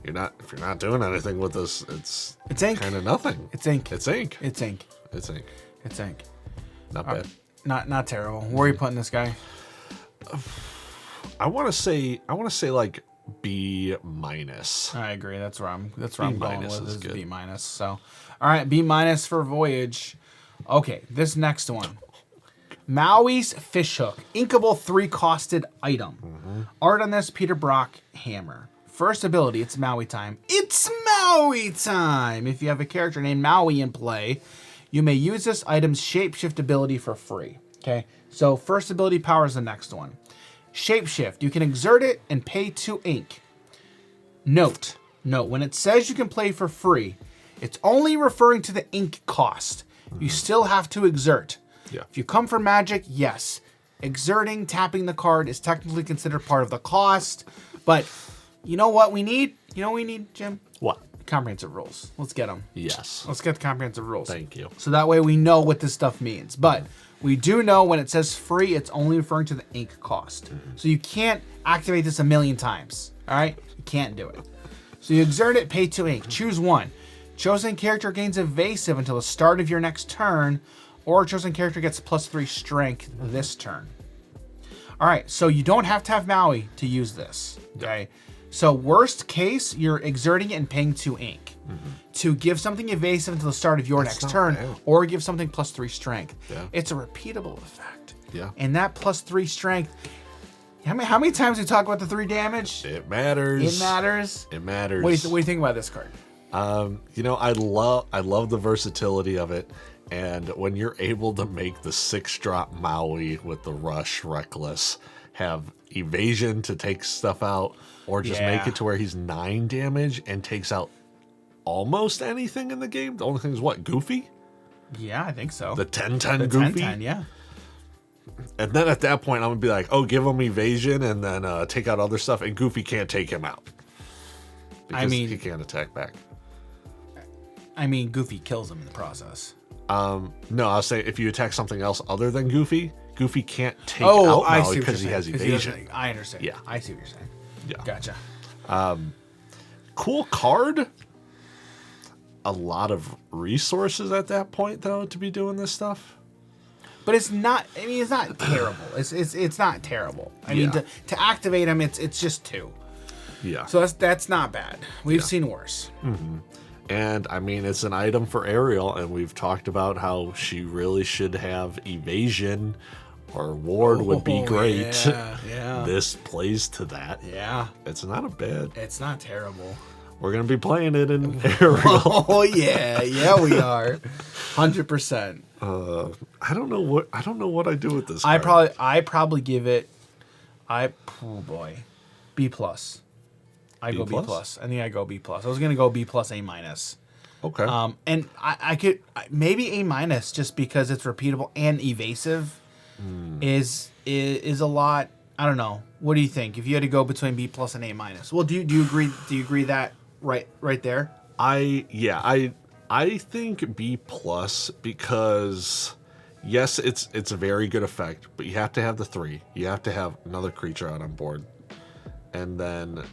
if you're not doing anything with this, it's ink. Kind of nothing. It's ink. It's ink. It's ink. It's ink. It's ink. Not bad. Not terrible. Where are you putting this guy? I want to say like B-. I agree. That's where I'm going with is good. B-. So, all right, B- for Voyage. Okay, this next one. Maui's Fishhook, inkable 3-costed item. Art on this, Peter Brock Hammer. First ability, it's Maui time. It's Maui time! If you have a character named Maui in play, you may use this item's shapeshift ability for free. Okay, so first ability power is the next one. Shapeshift, you can exert it and pay 2 ink. Note, when it says you can play for free, it's only referring to the ink cost. You still have to exert. Yeah. If you come for Magic, yes. Exerting, tapping the card is technically considered part of the cost. But you know what we need? You know what we need, Jim? What? Comprehensive rules. Let's get them. Yes. Let's get the comprehensive rules. Thank you. So that way we know what this stuff means. But we do know when it says free, it's only referring to the ink cost. So you can't activate this a million times. All right? You can't do it. So you exert it, pay 2 ink. Choose one. Chosen character gains evasive until the start of your next turn, or chosen character gets +3 strength this turn. All right, so you don't have to have Maui to use this, okay? So worst case, you're exerting it and paying 2 ink to give something evasive until the start of your next turn, or give something +3 strength. Yeah. It's a repeatable effect. Yeah. And that +3 strength, how many times we talk about the 3 damage? It matters. It matters. It matters. What do you think about this card? I love the versatility of it. And when you're able to make the 6-drop Maui with the Rush Reckless have evasion to take stuff out, or just make it to where he's 9 damage and takes out almost anything in the game. The only thing is what, Goofy? Yeah, I think so. The 10-10 Goofy? 10-10, yeah. And then at that point, I'm going to be like, oh, give him evasion and then take out other stuff, and Goofy can't take him out. Because he can't attack back. I mean, Goofy kills him in the process. No, I was saying if you attack something else other than Goofy, Goofy can't take out Maui because he has evasion. I understand. Yeah. I see what you're saying. Yeah. Gotcha. Cool card. A lot of resources at that point, though, to be doing this stuff. But it's not. I mean, it's not terrible. It's not terrible. I mean, to activate him, it's just 2. Yeah. So that's not bad. We've seen worse. And I mean, it's an item for Ariel, and we've talked about how she really should have evasion or ward would be great. Yeah. This plays to that. Yeah. It's not a bad. It's not terrible. We're gonna be playing it in Ariel. Oh yeah, we are. 100%. I don't know what I do with this card. I probably give it. Oh boy, B+. I go B+. I think I go B+. I was gonna go B+, A-. Okay. And I could maybe A- just because it's repeatable and evasive is a lot. I don't know. What do you think? If you had to go between B+ and A-. Well, do you agree? Do you agree that right there? I think B+ because yes, it's a very good effect, but you have to have the 3. You have to have another creature out on board, and then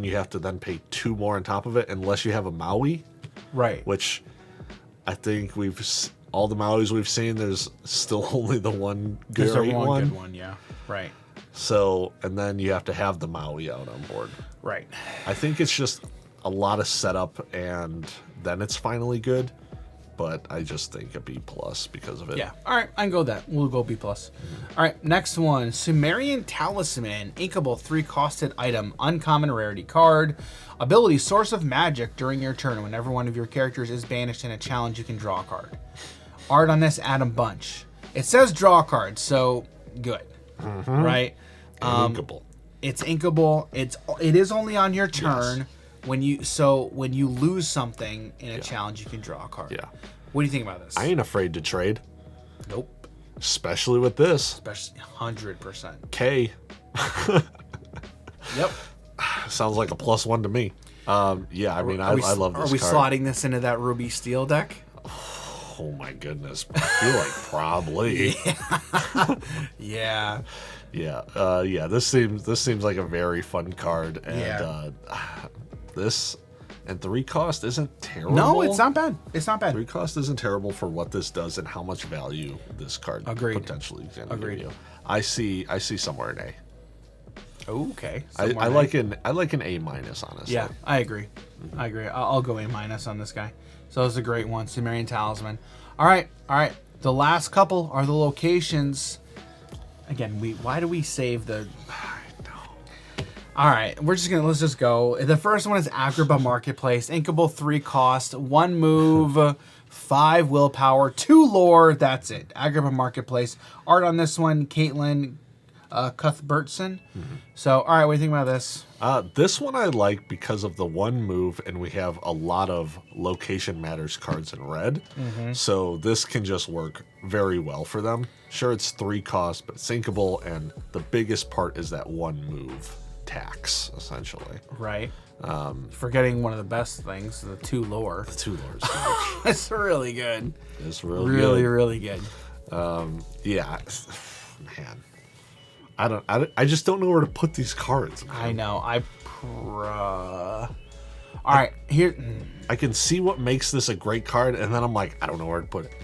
you have to then pay 2 more on top of it unless you have a Maui. Right. Which I think all the Mauis we've seen, there's still only the one good one. Yeah. Right. So, and then you have to have the Maui out on board. Right. I think it's just a lot of setup, and then it's finally good. But I just think a B+ because of it. Yeah. All right. I can go with that. We'll go B+. All right. Next one. Sumerian Talisman. Inkable 3-costed item. Uncommon rarity card. Ability. Source of magic during your turn. Whenever one of your characters is banished in a challenge, you can draw a card. Art on this, Adam Bunch. It says draw a card, so good. right? Inkable. It's inkable. It is only on your turn. Yes. When you lose something in a challenge, you can draw a card. Yeah. What do you think about this? I ain't afraid to trade. Nope. Especially with this. Especially 100%. K. Yep. Sounds like a +1 to me. Yeah, I mean, I love this Are we card. slotting this into that Ruby Steel deck? Oh my goodness. I feel like probably. Yeah. Yeah. This seems like a very fun card, and this and 3 cost isn't terrible. No, it's not bad. It's not bad. 3 cost isn't terrible for what this does and how much value this card potentially can give you. I see somewhere an A. Okay. I like an A-, honestly. Yeah, I agree. I agree. I'll go A- on this guy. So it's a great one, Sumerian Talisman. All right. The last couple are the locations. Again, why do we save the? I know. All right, let's just go. The first one is Agrabah Marketplace. Inkable, 3 cost, 1 move, 5 willpower, 2 lore. That's it. Agrabah Marketplace. Art on this one, Caitlin Cuthbertson. So, all right, what do you think about this? This one I like because of the 1 move, and we have a lot of location matters cards in red. So this can just work very well for them. Sure, it's 3 cost, but it's inkable, and the biggest part is that 1 move tax, essentially. Right. Forgetting one of the best things, the 2 lore. The 2 lores. It's really good. It's really good. Yeah, man. I just don't know where to put these cards, man. I know. All right, here. I can see what makes this a great card, and then I'm like, I don't know where to put it.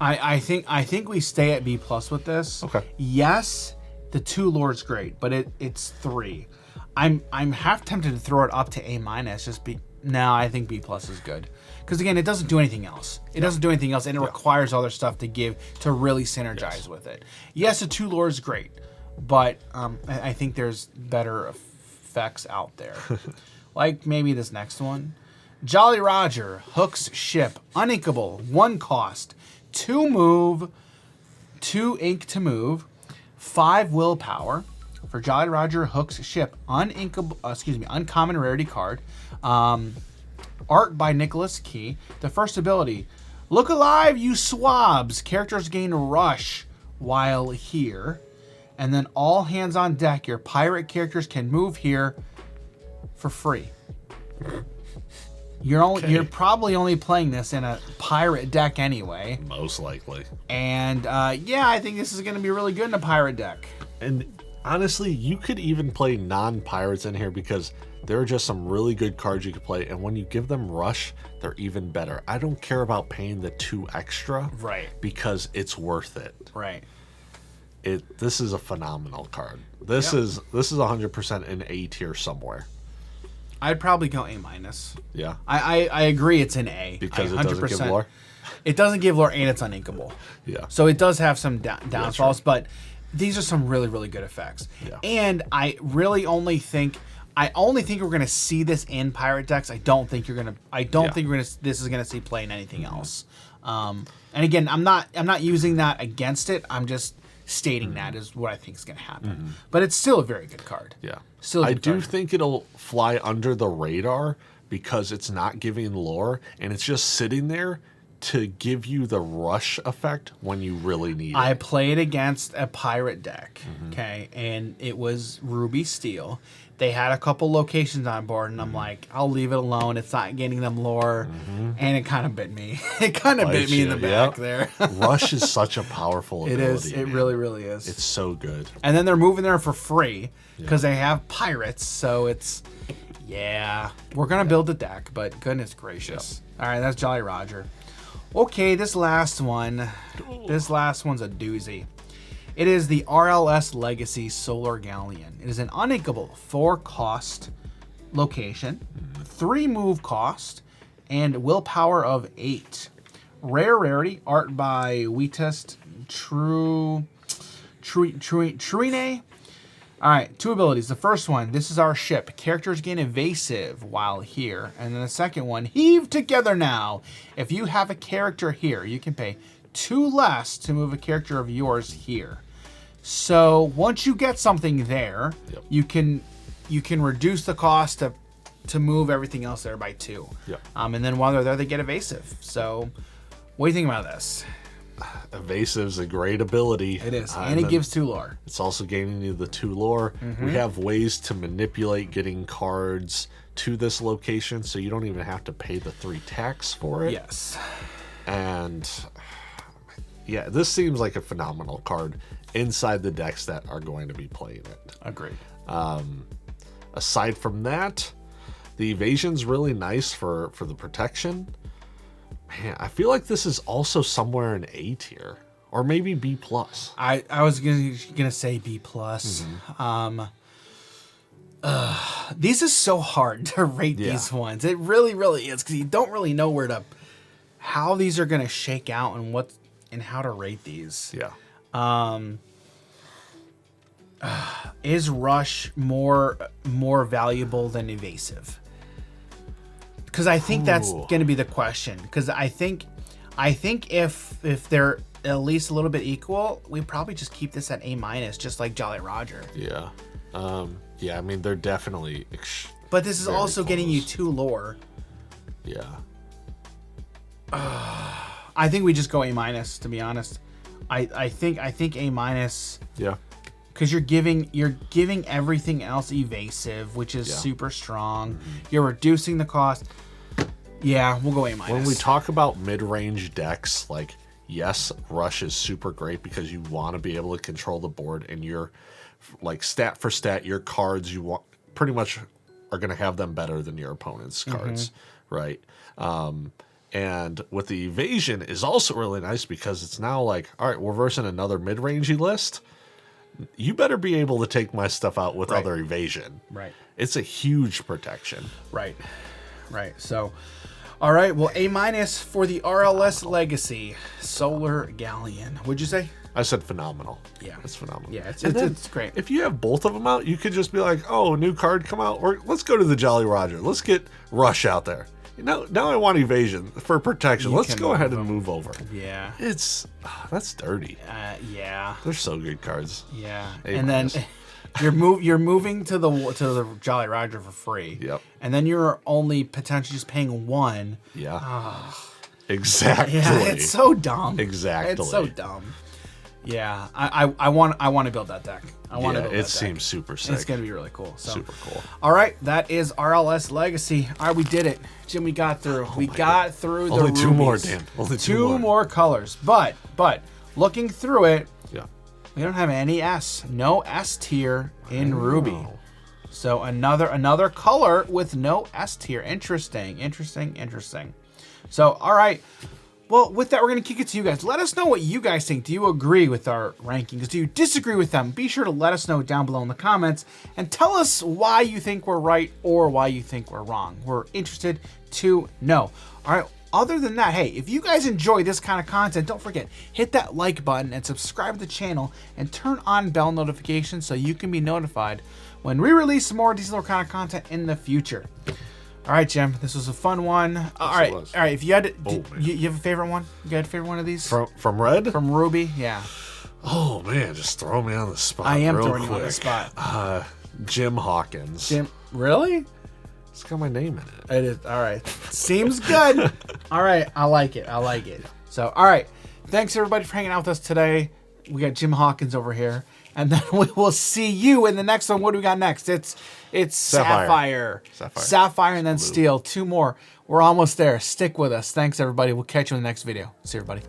I think we stay at B+ with this. Okay. Yes, the 2 lore's great, but it's 3. I'm half tempted to throw it up to A-. No, I think B+ is good. Because again, it doesn't do anything else. It doesn't do anything else, and it requires other stuff to really synergize with it. Yes, the 2 lore is great, but I think there's better effects out there. Like maybe this next one. Jolly Roger, Hook's Ship, uninkable, 1 cost, 2 move, 2 ink to move, 5 willpower. For Jolly Roger, Hook's Ship, uncommon rarity card. Art by Nicholas Key. The first ability, look alive, you swabs. Characters gain rush while here. And then all hands on deck, your pirate characters can move here for free. You're probably only playing this in a pirate deck anyway. Most likely. And I think this is going to be really good in a pirate deck. And honestly, you could even play non-pirates in here because there are just some really good cards you could play, and when you give them rush, they're even better. I don't care about paying the 2 extra, right? Because it's worth it, right? This is a phenomenal card. This is 100% an A tier somewhere. I'd probably go A-. Yeah, I agree. It's an A because it doesn't give lore. It doesn't give lore, and it's uninkable. Yeah, so it does have some downfalls, but these are some really, really good effects. Yeah. And I only think we're gonna see this in pirate decks. I don't think this is gonna see play in anything else. And again, I'm not using that against it. I'm just stating that is what I think is gonna happen. But it's still a very good card. Yeah. Still I do think it'll fly under the radar because it's not giving lore and it's just sitting there to give you the rush effect when you really need it. I played against a pirate deck, okay, and it was Ruby Steel. They had a couple locations on board, and I'm like, I'll leave it alone. It's not getting them lore, and it kind of bit me. It kind of bit me in the back there. Rush is such a powerful ability. It is. It really, really is. It's so good. And then they're moving there for free because they have pirates, so it's, we're going to build the deck, but goodness gracious. All right, that's Jolly Roger. Okay, this last one's a doozy. It is the RLS Legacy Solar Galleon. It is an uninkable 4 cost location, 3 move cost, and willpower of 8. Rare rarity, art by Wheatest Truine. All right, 2 abilities. The first one, this is our ship. Characters gain evasive while here. And then the second one, heave together now. If you have a character here, you can pay 2 less to move a character of yours here. So once you get something there, Yep. you can reduce the cost to move everything else there by 2. Yep. And then while they're there, they get evasive. So what do you think about this? Evasive's a great ability. It is, and it gives 2 lore. It's also gaining you the 2 lore. We have ways to manipulate getting cards to this location, so you don't even have to pay the 3 tax for it. Yes. And yeah, this seems like a phenomenal card inside the decks that are going to be playing it. Agreed. Aside from that, the evasion's really nice for the protection. Man, I feel like this is also somewhere in A tier, or maybe B plus. I was gonna say B plus. This is so hard to rate these ones. It really, really is, because you don't really know how these are gonna shake out and how to rate these. Yeah. Is Rush more valuable than evasive? Because I think that's going to be the question. Because I think if they're at least a little bit equal, we probably just keep this at A-, just like Jolly Roger. Yeah. Yeah, I mean, they're definitely But this is also close. getting you 2 lore. Yeah. I think we just go A-, to be honest. I think A-. Yeah. Because you're giving everything else evasive, which is super strong. You're reducing the cost. Yeah, we'll go A-. When we talk about mid-range decks, like, yes, Rush is super great because you want to be able to control the board, and you're like stat for stat, your cards you want pretty much are going to have them better than your opponent's cards, right? And with the evasion is also really nice because it's now like, all right, we're versing another mid-rangey list. You better be able to take my stuff out with other evasion. Right. It's a huge protection. Right. So, all right. Well, A- for the RLS Legacy Solar Galleon. What'd you say? I said phenomenal. Yeah. It's phenomenal. Yeah, it's great. If you have both of them out, you could just be like, oh, new card come out, or let's go to the Jolly Roger. Let's get Rush out there. Now I want evasion for protection. Let's go ahead and move over. Yeah. That's dirty. Yeah. They're so good cards. Yeah. A-. And then you're moving to the Jolly Roger for free. Yep. And then you're only potentially just paying 1. Yeah. Exactly. Yeah, it's so dumb. Exactly. It's so dumb. Yeah, I want to build that deck. I want to build that deck. It seems super sick. It's gonna be really cool. So. Super cool. All right, that is RLS Legacy. All right, we did it, Jim. We got through. We got through the Only 2 more, rubies. Dan. Only two more colors. But looking through it, yeah, we don't have any S. No S tier in Ruby. So another color with no S tier. Interesting. So all right. Well, with that, we're going to kick it to you guys. Let us know what you guys think. Do you agree with our rankings? Do you disagree with them? Be sure to let us know down below in the comments and tell us why you think we're right or why you think we're wrong. We're interested to know. All right. Other than that, hey, if you guys enjoy this kind of content, don't forget, hit that like button and subscribe to the channel and turn on bell notifications so you can be notified when we release more Diesel Lorcana content in the future. All right, Jim. This was a fun one. All right. If you had to, you have a favorite one? You got a favorite one of these? From Red? From Ruby, yeah. Oh man, just throw me on the spot. I am real throwing quick. you on the spot. Jim Hawkins. Jim, really? It's got my name in it. It is. All right. Seems good. All right. I like it. So, all right. Thanks everybody for hanging out with us today. We got Jim Hawkins over here. And then we will see you in the next one. What do we got next? It's Sapphire and then Steel. 2 more. We're almost there. Stick with us. Thanks, everybody. We'll catch you in the next video. See you, everybody.